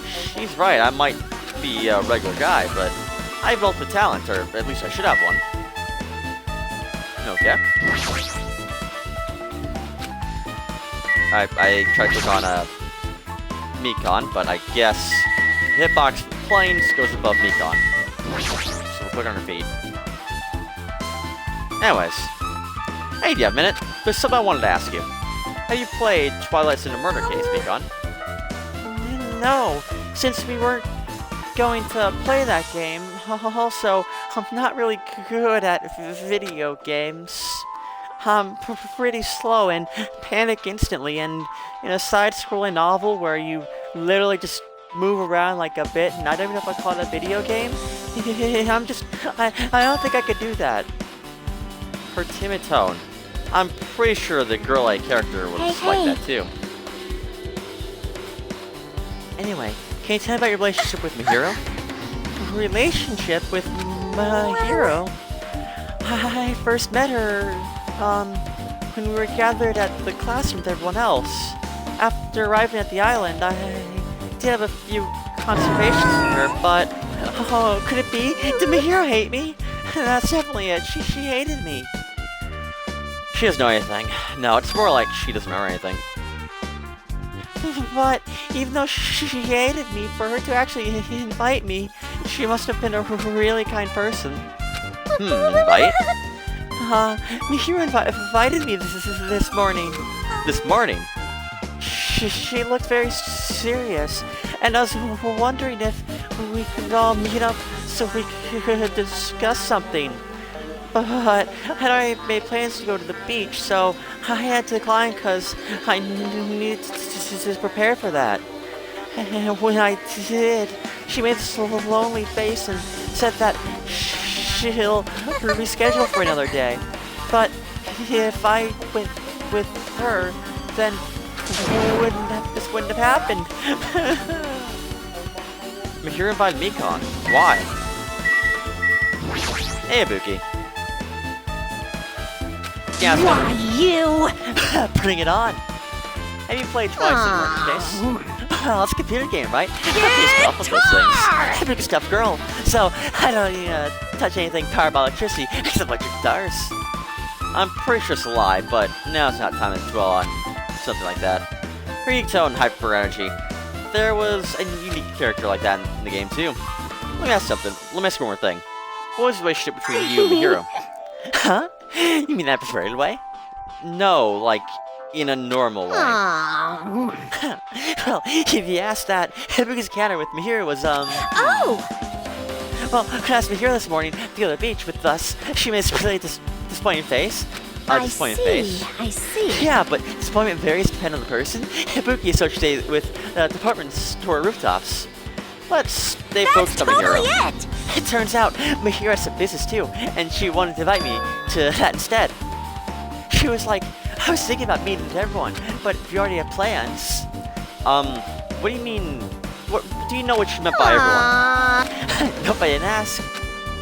She's right, I might be a regular guy, but I have ultimate talent, or at least I should have one. Okay. I tried to click on Mekon, but I guess the hitbox planes goes above Mekon. So we'll click on her feed. Anyways. Hey, do you have a minute? There's something I wanted to ask you. Have you played Twilight's in a Murder Case, Mekon? No, since we weren't going to play that game. Also, I'm not really good at video games. I'm pretty slow and panic instantly, and in a side-scrolling novel where you literally just move around like a bit, and I don't even know if I call it a video game. I don't think I could do that. Her timid tone. I'm pretty sure the girl-like character was like that too. Anyway, can you tell me about your relationship with Mihiro? Relationship with Mihiro? I first met her, when we were gathered at the classroom with everyone else. After arriving at the island, I did have a few conversations with her, but... Oh, could it be? Did Mihiro hate me? That's definitely it. She hated me. She doesn't know anything. No, it's more like she doesn't remember anything. But even though she hated me, for her to actually invite me, she must have been a really kind person. Invite? Mihiro invited me this morning. This morning? She looked very serious, and I was wondering if we could all meet up so we could discuss something. But I made plans to go to the beach, so I had to decline because I needed to prepare for that. And when I did, she made this lonely face and said that she'll reschedule for another day. But if I went with her, then this wouldn't have happened. Mihiro invited Mekon. Why? Hey, Ibuki. Yeah, Why, you? Bring it on. Have you played Twilight's in Murder Case? Well, it's a computer game, right? Get off with those things. I'm a tough girl, so I don't need touch anything powered by electricity except electric guitars. I'm pretty sure it's a lie, but now it's not time to dwell on something like that. Her unique tone and hyper energy. There was a unique character like that in the game too. Let me ask something. Let me ask one more thing. What was the relationship between you and Mihiro? Huh? You mean that perverted way? No, like in a normal way. Well, if you ask that, Ibuki's encounter with Mihiro was, Oh! Well, when I asked Mihiro this morning to go to the beach with us, she made this really disappointing face. Disappointing face. I see. Yeah, but disappointment varies depending on the person. Ibuki associated with department store rooftops. Let's stay focused on Mihiro. That's totally it! It turns out Mihiro has some business too, and she wanted to invite me to that instead. She was like, I was thinking about meeting everyone, but if you already have plans... What do you mean? What do you know what she meant by everyone? Nope, I didn't ask.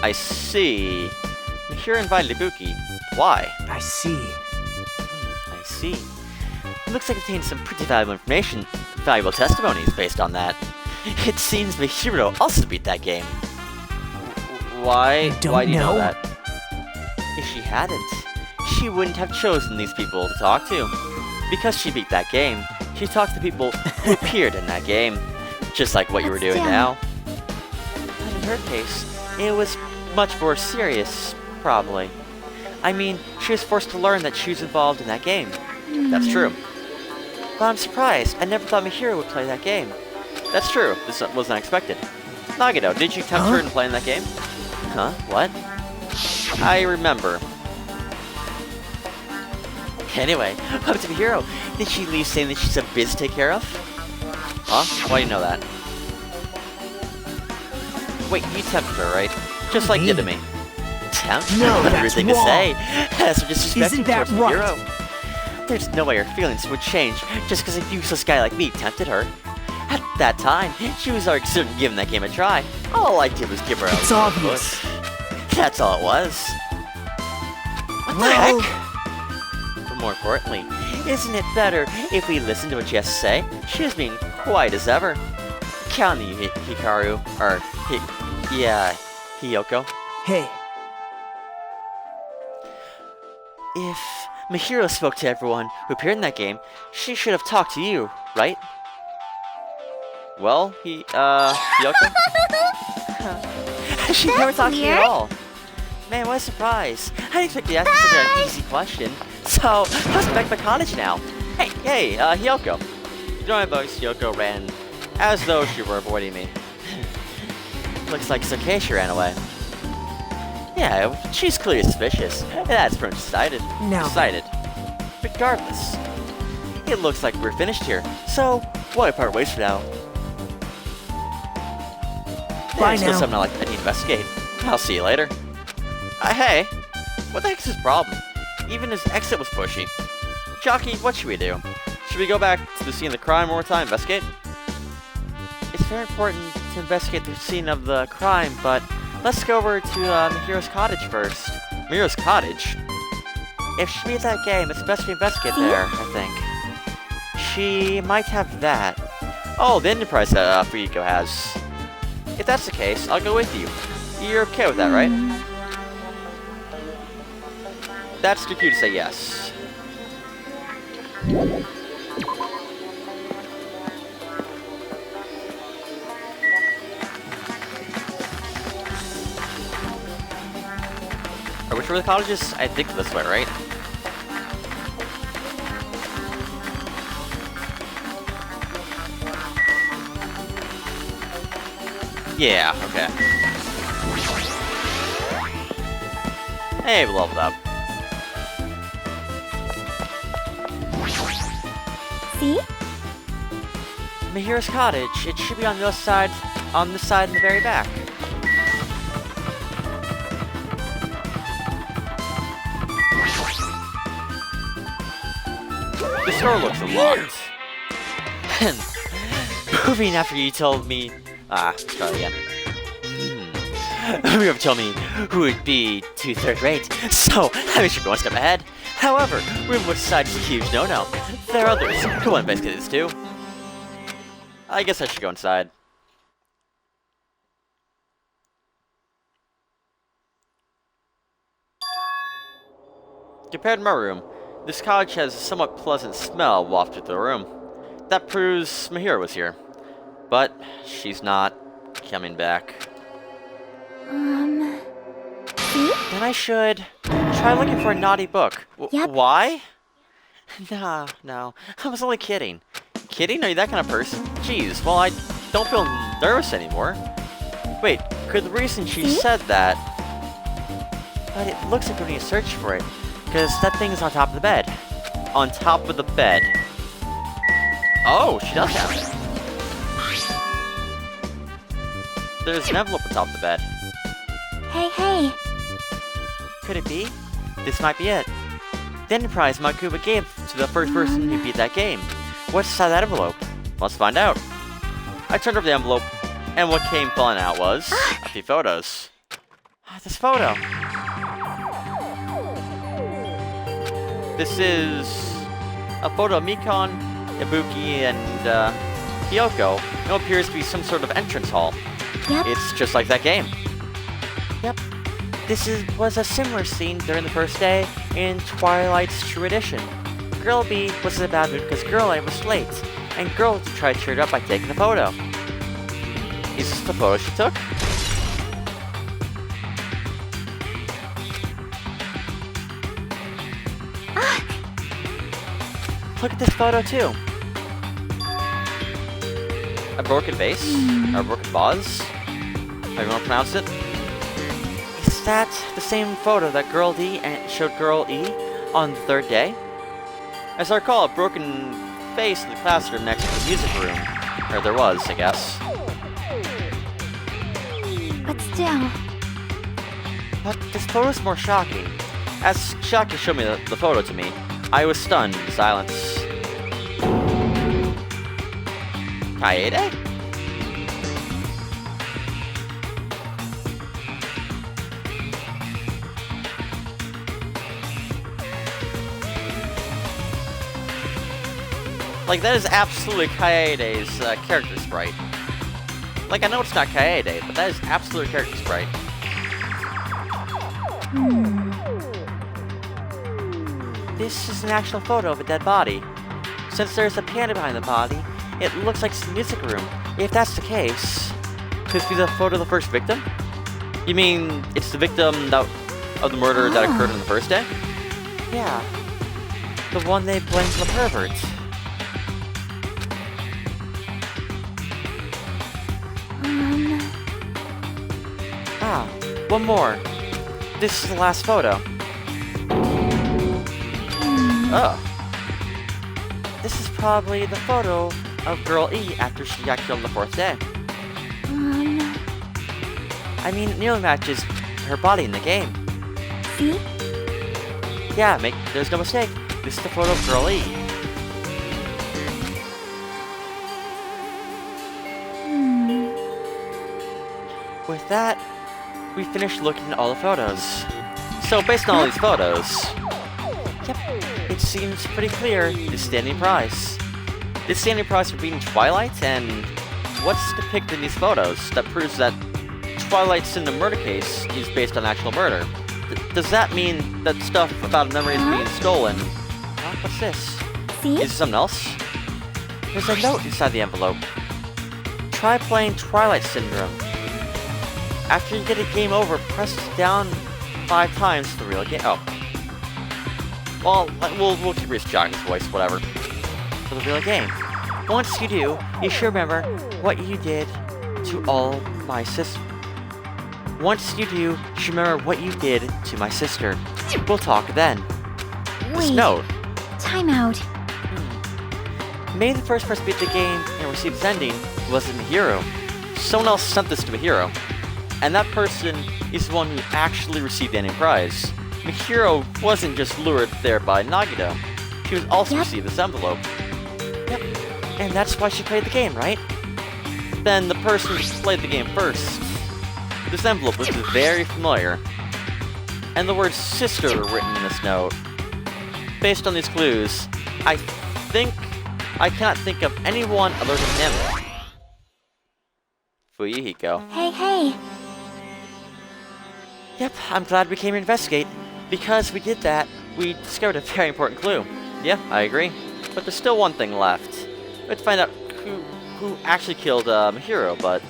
I see. Mihiro invited Ibuki. Why? I see. I see. Looks like it contains some pretty valuable information, valuable testimonies based on that. It seems Mihiro also beat that game. Why? I don't Why do you know know. that? If she hadn't, she wouldn't have chosen these people to talk to. Because she beat that game, she talked to people who appeared in that game. Just like what you were That's doing damn- now. But in her case, it was much more serious, probably. I mean, she was forced to learn that she was involved in that game. That's true. But I'm surprised. I never thought Mihiro would play that game. That's true. This was unexpected. Nagito, did you tempt her into playing that game? Huh? What? I remember. Anyway, up to Mihiro. Did she leave saying that she's a biz to take care of? Huh? Why do you know that? Wait, you tempted her, right? Just like you did to me. Tempt? No, What a that's weird thing to wrong. say. That's some disrespect Isn't that towards right? Mihiro. There's no way her feelings would change just because a useless guy like me tempted her. At that time, she was already certain giving that game a try. All I did was give her a It's little obvious. push. That's all it was. What the heck? But more importantly, isn't it better if we listen to what she has to say? She was being quiet as ever. Count on you, Hikaru. Or, Hiyoko. Hey, If Mahiro spoke to everyone who appeared in that game, she should have talked to you, right? Well, Hiyoko? She never That's talked to me at weird. all. Man, what a surprise. I didn't expect you to ask such an easy question. So, let's back to my cottage now. Hey, Hiyoko. You know my voice, Hiyoko ran as though she were avoiding me. Looks like it's okay she ran away. Yeah, she's clearly suspicious. That's pretty decided. Now. Decided. Regardless, it looks like we're finished here. So, why part ways for now? Bye There's still now. something I need to investigate. I'll see you later. Hey, what the heck's his problem? Even his exit was pushy. Jockey, what should we do? Should we go back to the scene of the crime one more time, investigate? It's very important to investigate the scene of the crime, but let's go over to Mihiro's cottage first. Mihiro's cottage? If she beat that game, it's best we investigate there, I think. She might have that. Oh, the Enterprise that Fuyiko has. If that's the case, I'll go with you. You're okay with that, right? That's too cute to say yes. Which were the colleges? I think this way, right? Yeah, okay. Hey, we leveled up. See? Mihiro's cottage. It should be on the other side, on this side in the very back. This door looks unlocked. Moving after you told me... let's try it again. You have told me who would be to third rate, so I should be one step ahead. However, room which side is a huge no-no. There are others who want to investigate this too. I guess I should go inside. Compared to my room, this cottage has a somewhat pleasant smell wafted through the room. That proves Mahiro was here. But she's not coming back. See? Then I should try looking for a naughty book. Yep. Why? Nah, no. I was only kidding. Kidding? Are you that kind of person? Jeez, well, I don't feel nervous anymore. Wait, could the reason she See? said that... But it looks like we need to search for it. Because that thing is on top of the bed. On top of the bed. Oh, she does have it. There's an envelope on top of the bed. Hey. Could it be? This might be it. The Enterprise Monokuma gave to the first person who beat that game. What's inside that envelope? Let's find out. I turned over the envelope, and what came falling out was a few photos. This photo. This is a photo of Mikon, Ibuki, and Hiyoko. It appears to be some sort of entrance hall. Yep. It's just like that game. Yep. This was a similar scene during the first day in Twilight's True Edition. Girl B was in a bad mood because Girl A was late, and Girl tried to cheer it up by taking a photo. Is this the photo she took? Look at this photo too. A broken vase? Or a broken vase? How you want to pronounce it? Is that the same photo that Girl D showed Girl E on the third day? As I recall, a broken vase in the classroom next to the music room. Or there was, I guess. But still. But this photo is more shocking. As Shaka showed me the photo to me, I was stunned in silence. Kaede? Like, that is absolutely Kaede's character sprite. Like, I know it's not Kaede, but that is absolute character sprite. This is an actual photo of a dead body. Since there's a piano behind the body, it looks like it's a music room. If that's the case... Could this be the photo of the first victim? You mean it's the victim of the murder that occurred on the first day? Yeah. The one they blamed for the pervert. Ah, one more. This is the last photo. Oh. This is probably the photo of Girl E after she got killed on the fourth day. I mean, it nearly matches her body in the game. See? Yeah, there's no mistake. This is the photo of Girl E. With that, we finished looking at all the photos. So based on all these photos, Yep, it seems pretty clear the standing prize. the standing prize for beating Twilight, and what's depicted in these photos that proves that Twilight's in the murder case is based on actual murder? Does that mean that stuff about memories being stolen? Huh? What's this? See? Is it something else? There's a note inside the envelope. Try playing Twilight Syndrome. After you get a game over, press down 5 times to the real game. Oh. Well, we'll keep Reese Jockey's voice, whatever. For the real game. Once you do, you should remember what you did to all my sister. Once you do, you should remember what you did to my sister. We'll talk then. This Wait. note. Time out. Maybe the first person to beat the game and receive this ending wasn't Mihiro. Someone else sent this to Mihiro, and that person is the one who actually received the ending prize. Mihiro wasn't just lured there by Nagito. She was also received this envelope. Yep. And that's why she played the game, right? Then the person who played the game first. This envelope looks very familiar. And the word sister were written in this note. Based on these clues, I cannot think of anyone other than him. Fuyuhiko. Hey. Yep, I'm glad we came to investigate. Because we did that, we discovered a very important clue. Yeah, I agree. But there's still one thing left. We have to find out who actually killed Mihiro, but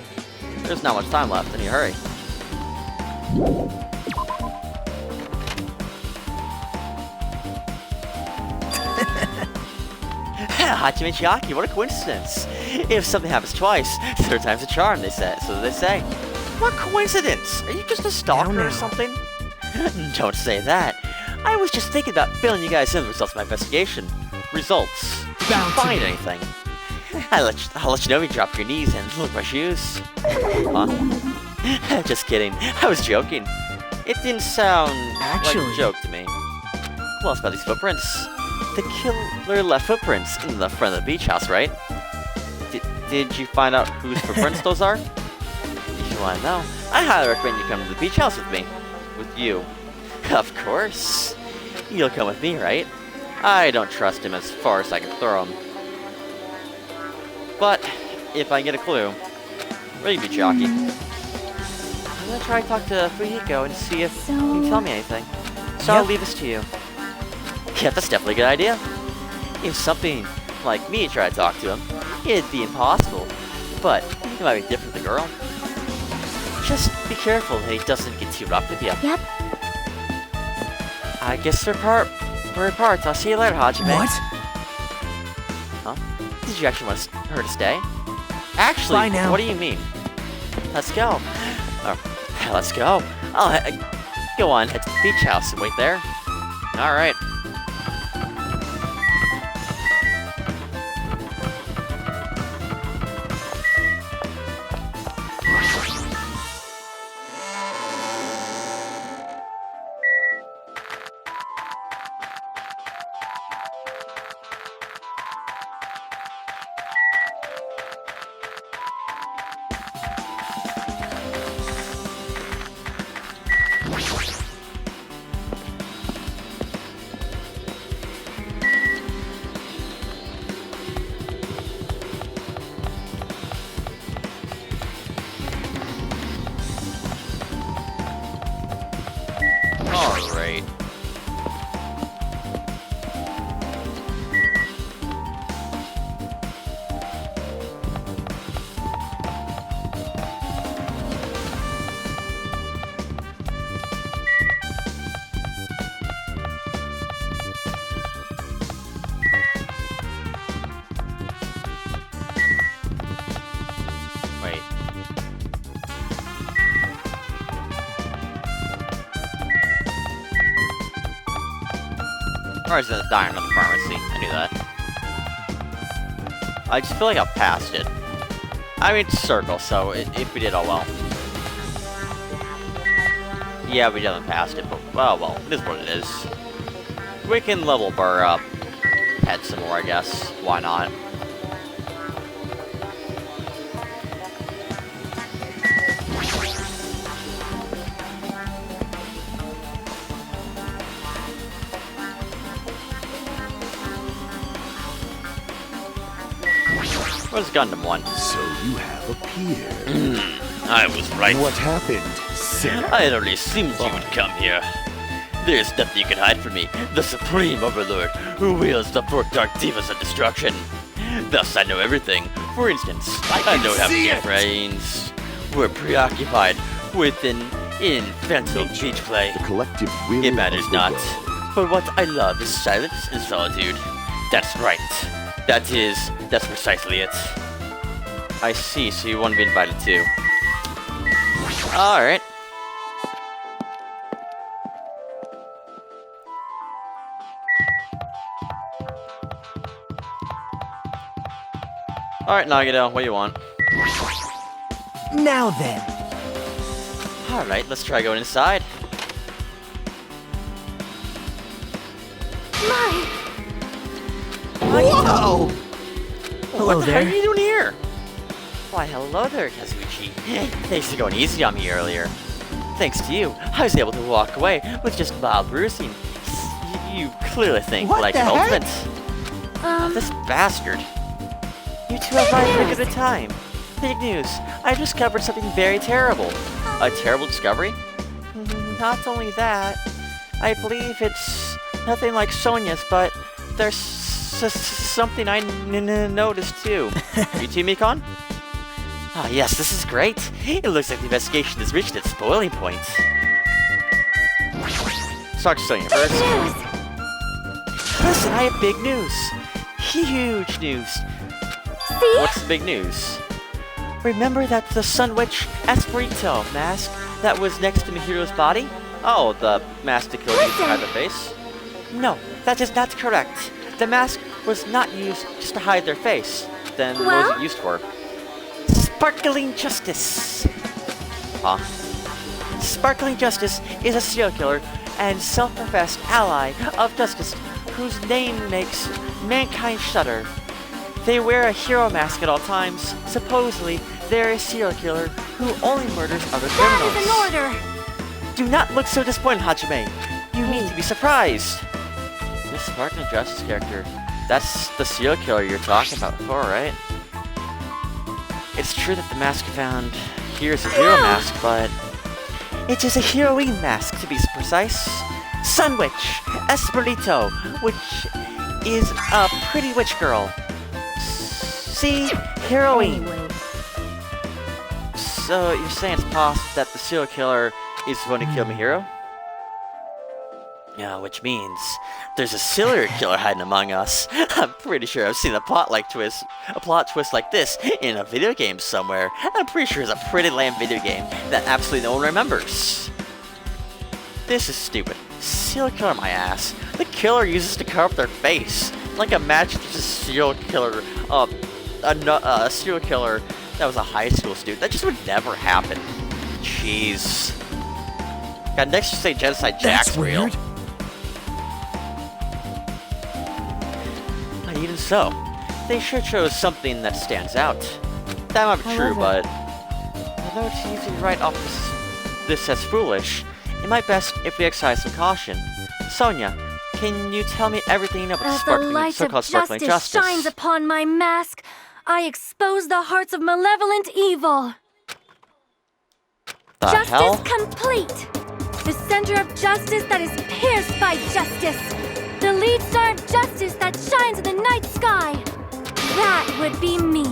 there's not much time left. Any hurry. Hachime Chiaki, what a coincidence. If something happens twice, third time's a charm, they say. So they say. What coincidence? Are you just a stalker or something? Don't say that. I was just thinking about filling you guys in the results of my investigation. Results. Did you find anything? I'll let you know if you drop your knees and look at my shoes. Huh? Just kidding. I was joking. It didn't sound like a joke to me. What else about these footprints? The killer left footprints in the front of the beach house, right? Did you find out whose footprints those are? If you want to know, I highly recommend you come to the beach house with me. With you. Of course. You'll come with me, right? I don't trust him as far as I can throw him. But, if I get a clue, ready, Jockey. I'm gonna try to talk to Fuyuhiko and see if he can tell me anything. So I'll leave this to you. Yeah, that's definitely a good idea. If something like me tried to talk to him, it'd be impossible. But it might be different with the girl. Just be careful that he doesn't get too rough with you. Yep. I guess we're apart. I'll see you later, Hajime. What? Huh? Did you actually want her to stay? Actually, Bye now. What do you mean? Let's go. Let's go. I'll go on, head to the beach house and wait there. Alright. Or is it dying at the pharmacy? I knew that. I just feel like I passed it. I mean, it's circle, so if we did, oh well. Yeah, we definitely passed it, but well, it is what it is. We can level Burr up. Head some more, I guess. Why not? Where's Gundam 1? So you have appeared. I was right. What happened, sinner? I had only assumed you would come here. There's nothing you can hide from me, the Supreme Overlord, who wields the four dark divas of destruction. Thus, I know everything. For instance, I know how see many it. brains. We're preoccupied with an infantile beach play. The collective will It matters of the not. world. For what I love is silence and solitude. That's right. That's precisely it. I see, so you want to be invited too. Alright. Alright, Nagito, what do you want? Now then. Alright, let's try going inside. My, Whoa! Hello What the there. heck are you doing here? Why, hello there, Kazuichi. Thanks for going easy on me earlier. Thanks to you, I was able to walk away with just mild bruising. You clearly think What like the an heck? ultimate. This bastard. You two have arrived at a good time. Big news. I discovered something very terrible. A terrible discovery? Not only that, I believe it's nothing like Sonia's, but there's something I noticed too. You too, Mikon? Ah, yes, this is great. It looks like the investigation has reached its boiling point. Start Sonia big first. news! Listen, I have big news. Huge news. See? What's the big news? Remember that the Sun Witch Espirito mask that was next to Mihiro's body? Oh, the mask to kill you Listen. behind the face? No, that is not correct. The mask was not used just to hide their face. Then what Well? was it used for? Sparkling Justice. Huh? Sparkling Justice is a serial killer and self-professed ally of justice whose name makes mankind shudder. They wear a hero mask at all times. Supposedly, they're a serial killer who only murders other criminals. That is an order! Do not look so disappointed, Hajime. You need to be surprised. This Sparkling Justice character. That's the serial killer you're talking about before, right? It's true that the mask found here is a hero mask, but It is a heroine mask, to be precise. Sun Witch Espirito, which is a pretty witch girl. See? Heroine. Anyway, so you're saying it's possible that the serial killer is the one who killed Mihiro? Yeah, which means there's a serial killer hiding among us. I'm pretty sure I've seen a plot twist like this in a video game somewhere. I'm pretty sure it's a pretty lame video game that absolutely no one remembers. This is stupid. Serial killer my ass. The killer uses to cover up their face. Like imagine just a serial killer, a serial killer that was a high school student. That just would never happen. Jeez. God, next you say Genocide Jack's That's real. weird. Even so, they sure chose something that stands out. That might be true, However- but although it's easy to write off this as foolish, it might best if we exercise some caution. Sonia, can you tell me everything you know about as the light of so-called sparkling justice justice? shines upon my mask, I expose the hearts of malevolent evil. The Justice hell? complete. The center of justice that is pierced by justice. The lead star of justice that shines in the night sky. That would be me.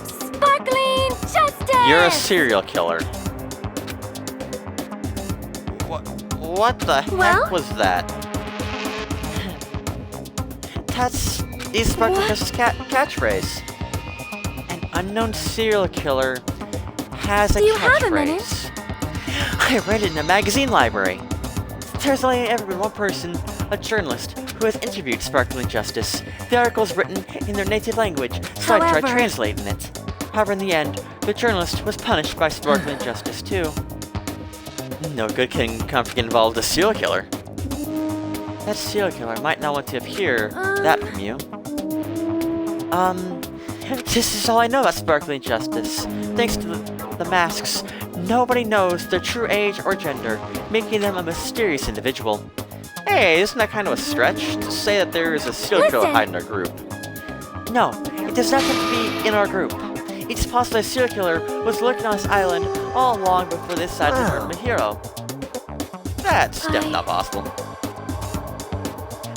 Sparkling justice! You're a serial killer. What the heck Well? was that? That's is Sparkling What? Justice catchphrase. An unknown serial killer has a Do you have a catchphrase. I read it in a magazine library. There's only ever been one person, a journalist, who has interviewed Sparkling Justice. The article is written in their native language, so I tried However- translating it. However, in the end, the journalist was punished by Sparkling Justice too. No good can come from getting involved with a serial killer. That serial killer might not want to hear that from you. This is all I know about Sparkling Justice. Thanks to the masks, nobody knows their true age or gender, making them a mysterious individual. Hey, isn't that kind of a stretch to say that there is a serial killer Listen. hiding in our group? No, it does not have to be in our group. It's possible a serial killer was lurking on this island all along before they decided to murder Mahiro. That's definitely not possible.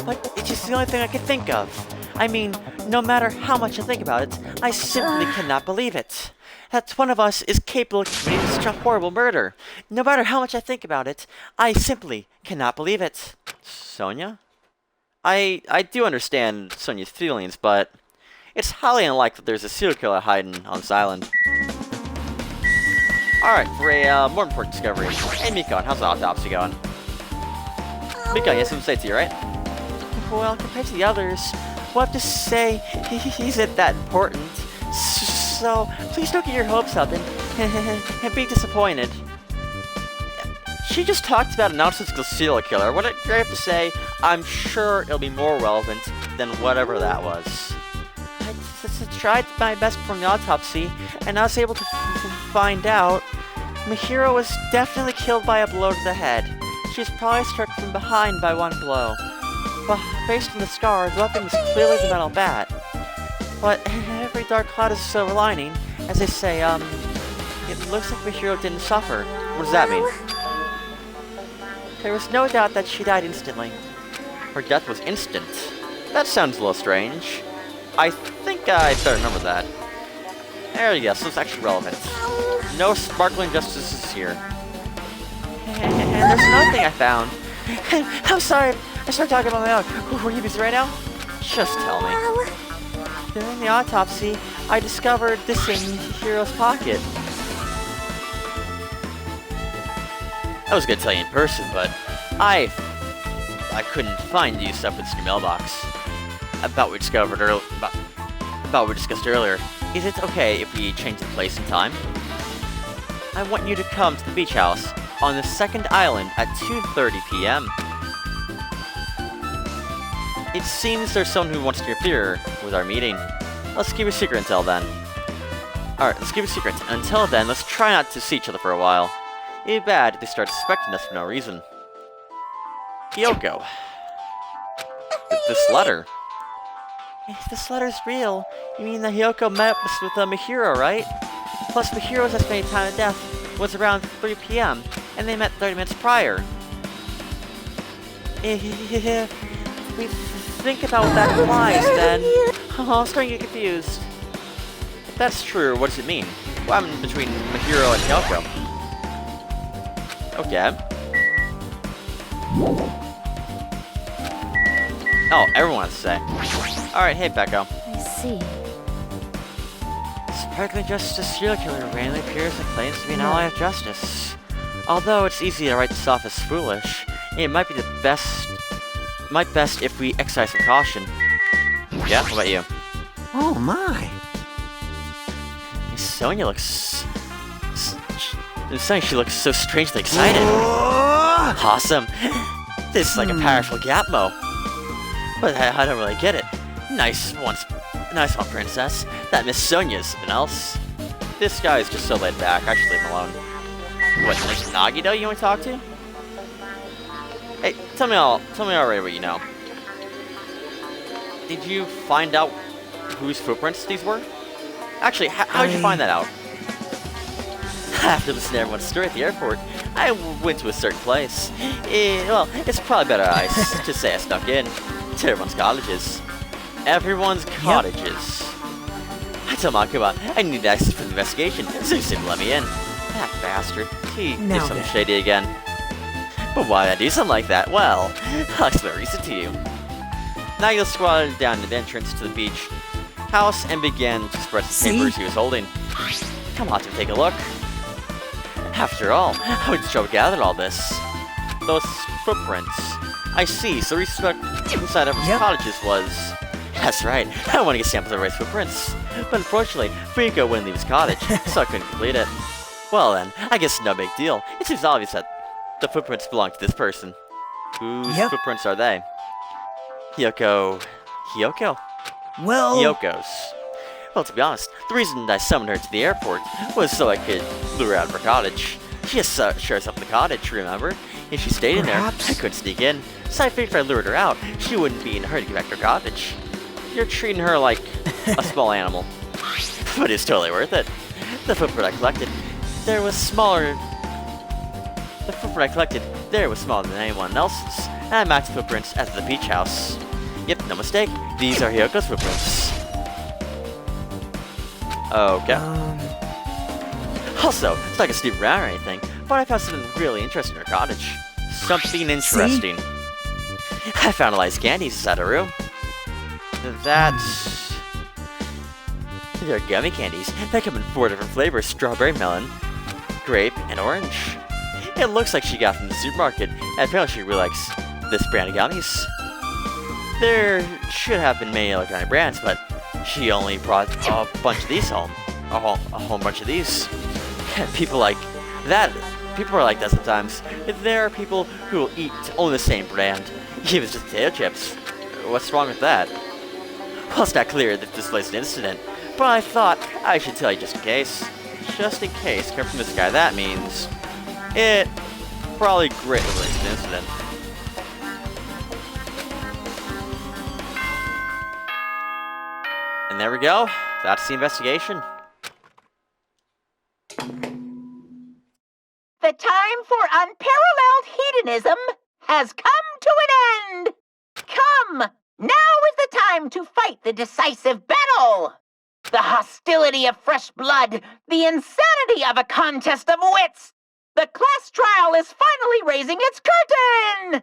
But it's just the only thing I can think of. I mean, no matter how much I think about it, I simply cannot believe it. That one of us is capable of committing such a horrible murder. No matter how much I think about it, I simply cannot believe it. Sonia? I do understand Sonia's feelings, but it's highly unlikely that there's a serial killer hiding on this island. Alright, for a more important discovery. Hey Mikon, how's the autopsy going? Mikon, you have something to say to you, right? Well, compared to the others, we'll have to say he isn't that important. So, please don't get your hopes up and be disappointed. She just talked about a nonsensical serial killer. What I have to say, I'm sure it'll be more relevant than whatever that was. I tried my best from the autopsy, and I was able to find out Mahiro was definitely killed by a blow to the head. She was probably struck from behind by one blow. But based on the scar, the weapon was clearly the metal bat. But every dark cloud has a silver lining. As they say, it looks like Mahiro didn't suffer. What does that mean? There was no doubt that she died instantly. Her death was instant. That sounds a little strange. I think I better remember that. There you go, so it's actually relevant. No Sparkling Justices here. And there's another thing I found. I'm sorry, I started talking about my own. Were you busy right now? Just tell me. During the autopsy, I discovered this in Hiro's pocket. I was gonna tell you in person, but I couldn't find you stuff in your mailbox. About what we discovered about what we discussed earlier. Is it okay if we change the place and time? I want you to come to the beach house on the second island at 2:30 p.m. It seems there's someone who wants to interfere with our meeting. Let's keep a secret until then. Alright, let's keep a secret. Until then, let's try not to see each other for a while. It'd be bad if they start suspecting us for no reason. Kyoko. This letter. If this letter's real, you mean that Hyoko met with Mahiro, right? Plus, Mahiro's estimated time of death was around 3 p.m., and they met 30 minutes prior. If we think about what that implies, then... Oh, I'm starting to get confused. If that's true, what does it mean? What happened between Mahiro and Hyoko? Okay. Oh, everyone has to say. Alright, hey Becco. I see. Sparkling Justice serial killer randomly appears and claims to be an ally of justice. Although it's easy to write this off as foolish, it might be best if we exercise some caution. Yeah, what about you? Oh my! Sonia looks... She looks so strangely excited. Awesome! This is like a powerful Gapmo. But I don't really get it. Nice one, princess. That Miss Sonia's something else. This guy is just so laid back. I should leave him alone. What, there's Nagito you want to talk to? Hey, tell me already what you know. Did you find out whose footprints these were? Actually, how did you find that out? After listening to everyone's story at the airport, I went to a certain place. Well, it's probably better to say I snuck in to everyone's cottages. Everyone's cottages. I told Monokuma I need access for the investigation, so he said let me in. That bastard. He did something shady again. But why did I do something like that? Well, I'll explain the reason to you. Nagito squatted down at the entrance to the beach house and began to spread the papers he was holding. Come on to take a look. After all, how did Joe gather all this? Those footprints. I see, so research inside everyone's Yep. cottages was... That's right, I want to get samples of Ray's footprints. But unfortunately, Fuyuko wouldn't leave his cottage, so I couldn't complete it. Well then, I guess no big deal. It seems obvious that the footprints belong to this person. Whose Yep. footprints are they? Hiyoko... Well, Hiyoko's. Well, to be honest, the reason I summoned her to the airport was so I could lure her out of her cottage. She has shares up the cottage, remember? If she stayed in there, I Perhaps. couldn't sneak in. So I figured if I lured her out, she wouldn't be in a hurry to get back to her cottage. You're treating her like a small animal. But it's totally worth it. The footprint I collected, there was smaller... The footprint I collected there was smaller than anyone else's, and I matched the footprints at the beach house. Yep, no mistake. These are Hiyoko's footprints. Okay. Also, it's not like a snoop around or anything, but I found something really interesting in her cottage. Something interesting. I found a lice candies inside her room. That's... They're gummy candies that come in 4 different flavors: strawberry, melon, grape, and orange. It looks like she got from the supermarket, and apparently she really likes this brand of gummies. There should have been many other kind of brands, but she only brought a bunch of these home. A whole bunch of these. People like that. People are like that sometimes. There are people who will eat only the same brand, even if it's just potato chips. What's wrong with that? Well, it's not clear that this was an incident, but I thought I should tell you just in case. Just in case, coming from this guy, that means it probably greatly relates to the incident. And there we go. That's the investigation. The time for unparalleled hedonism has come to an end. Come, now is the time to fight the decisive battle. The hostility of fresh blood, the insanity of a contest of wits. The class trial is finally raising its curtain.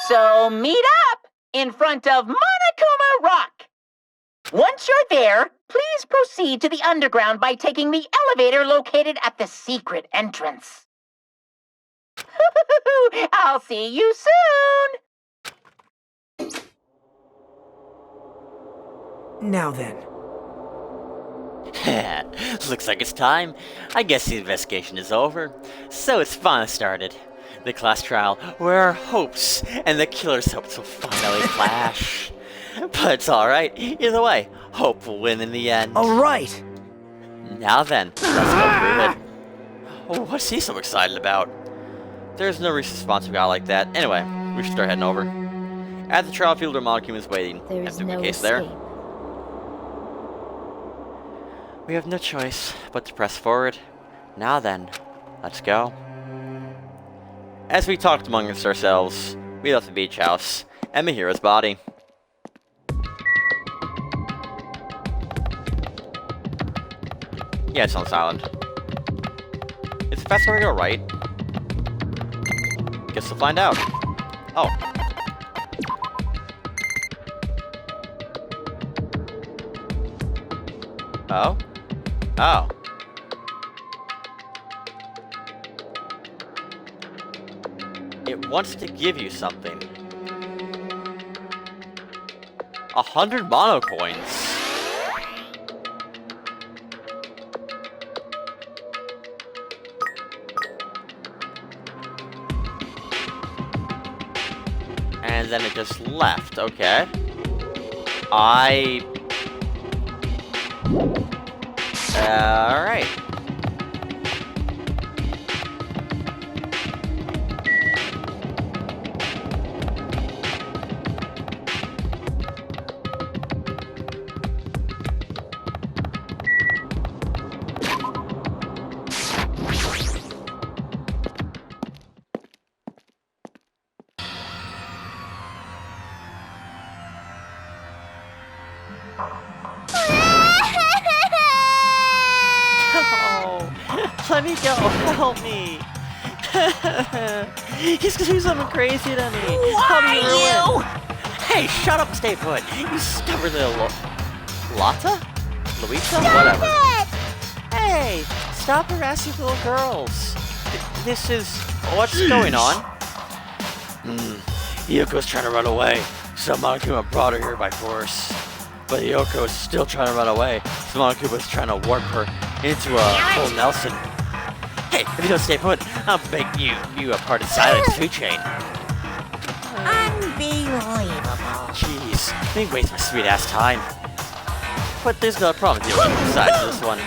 So meet up in front of Monokuma Rock. Once you're there, please proceed to the underground by taking the elevator located at the secret entrance. I'll see you soon! now then. Looks like it's time. I guess the investigation is over. So it's finally started. The class trial, where our hopes and the killer's hopes will finally clash. But it's alright. Either way, hope will win in the end. Alright! Now then, let's go through it. Oh, what's he so excited about? There's no reason to sponsor a guy like that. Anyway, we should start heading over. At the trial field where Monokuma is waiting. There's Empty no case escape. there. We have no choice but to press forward. Now then, let's go. As we talked amongst ourselves, we left the beach house and Mihiro's body. Yeah, it's on silent. Is it faster to go right? Guess we'll find out. Oh. Oh? Oh. It wants to give you something. 100 mono coins. And then it just left, okay. Alright. Let me go, help me. He's gonna do something crazy to me. Why Hey, shut up and stay put. You stubborn little Lotta? Luisa? Whatever. Hey, stop harassing little girls. This is... What's going on? Yoko's trying to run away, so Monokuma brought her here by force. But Yoko is still trying to run away, so Monokuma's trying to warp her into a full Nelson. Hey, if you don't stay put, I'll make you a part of Silent's food chain. Unbelievable. Jeez, they waste my sweet ass time. But there's no problem dealing with besides this one.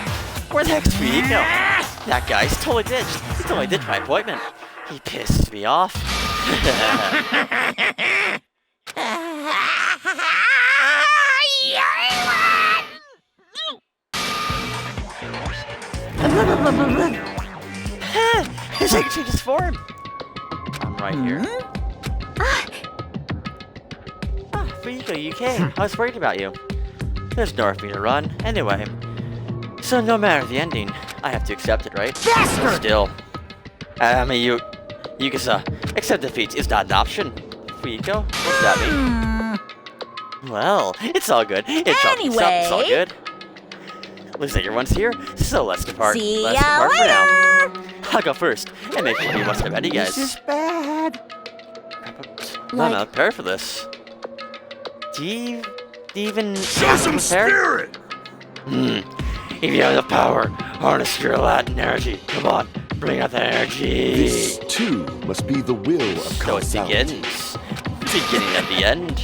Where the heck's Fuyiko? That guy's totally ditched. He totally ditched my appointment. He pisses me off. His egg changes form. I'm right here. Fuyiko, you came. I was worried about you. There's nowhere for me to run, anyway. So no matter the ending, I have to accept it, right? Bastard! Still. Yukasa, accept defeat is not an option. Fuyiko, what's that mean? Well, it's all good. It's all good. Looks like everyone's here, so let's depart. See let's ya depart for later! now. I'll go first, and make sure you must have any guys. This is bad. I'm not prepared for this. Do you even Show some prepare? spirit. If you have the power, harness your Latin energy. Come on, bring out that energy. This too must be the will of So it causality. begins. Beginning at the end.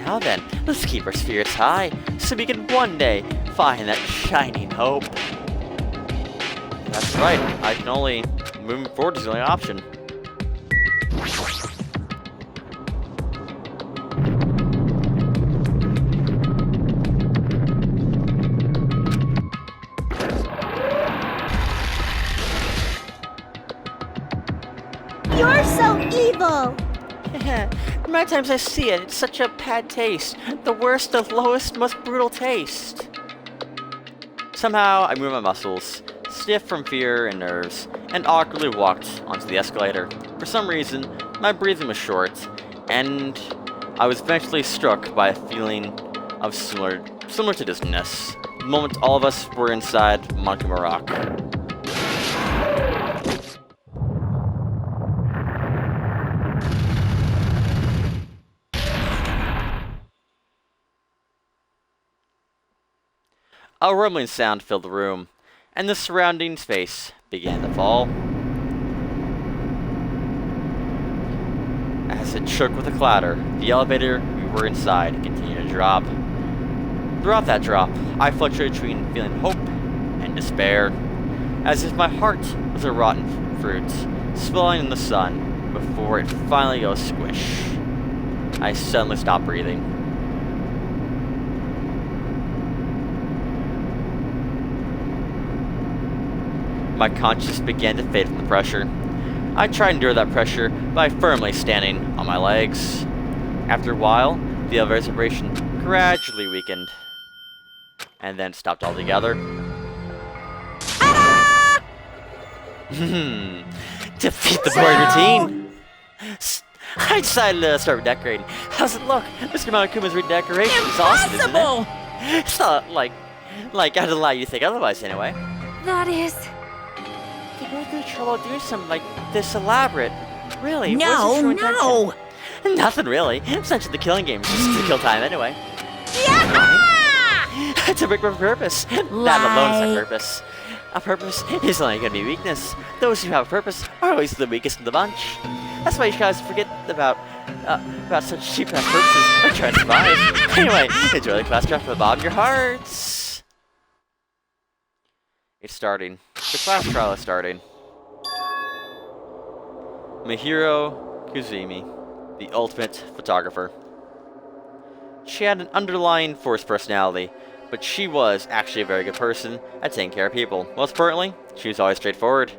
Now then, let's keep our spirits high, so we can one day find that shining hope. That's right, I can only move forward is the only option. You're so evil! Many times I see it, it's such a bad taste. The worst, the lowest, most brutal taste. Somehow, I moved my muscles, stiff from fear and nerves, and awkwardly walked onto the escalator. For some reason, my breathing was short, and I was eventually struck by a feeling of similar to dizziness. The moment all of us were inside Monokuma Rock. A rumbling sound filled the room, and the surrounding space began to fall. As it shook with a clatter, the elevator we were inside continued to drop. Throughout that drop, I fluctuated between feeling hope and despair, as if my heart was a rotten fruit, swelling in the sun before it finally goes squish. I suddenly stopped breathing. My consciousness began to fade from the pressure. I tried to endure that pressure by firmly standing on my legs. After a while, the elevator's vibration gradually weakened, and then stopped altogether. Defeat the boring routine! I decided to start redecorating. How's it look? Mr. Monokuma's redecoration is awesome, isn't it? It's not like I didn't allow you to think otherwise anyway. That is... They go through trouble doing something like this elaborate. Really? No, what's the true no! intention? Nothing really. Essentially the killing game is just to kill time anyway. Yeah! To break my purpose. That alone is my purpose. A purpose is only gonna be weakness. Those who have a purpose are always the weakest in the bunch. That's why you guys forget about such cheap ass purposes and try to survive. Anyway, enjoy the class draft from the bottom of your hearts. It's starting. The class trial is starting. Mihiro Kuzumi, the ultimate photographer. She had an underlying forced personality, but she was actually a very good person at taking care of people. Most importantly, she was always straightforward.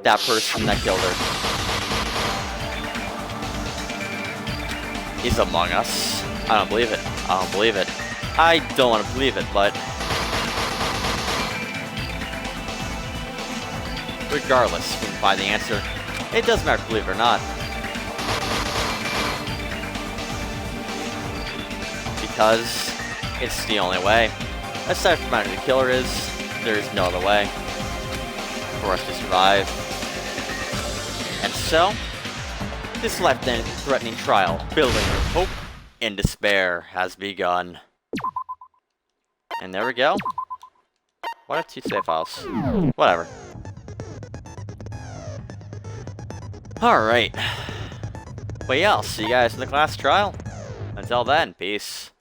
That person that killed her is among us. I don't believe it. I don't believe it. I don't want to believe it, but regardless, we can find the answer. It doesn't matter if you believe it or not. Because it's the only way. Aside from finding who the killer is, there's no other way for us to survive. And so, This life-threatening trial, filled with hope and despair, has begun. And there we go. What are 2 save files? Whatever. Alright. But yeah, I'll see you guys in the class trial. Until then, peace.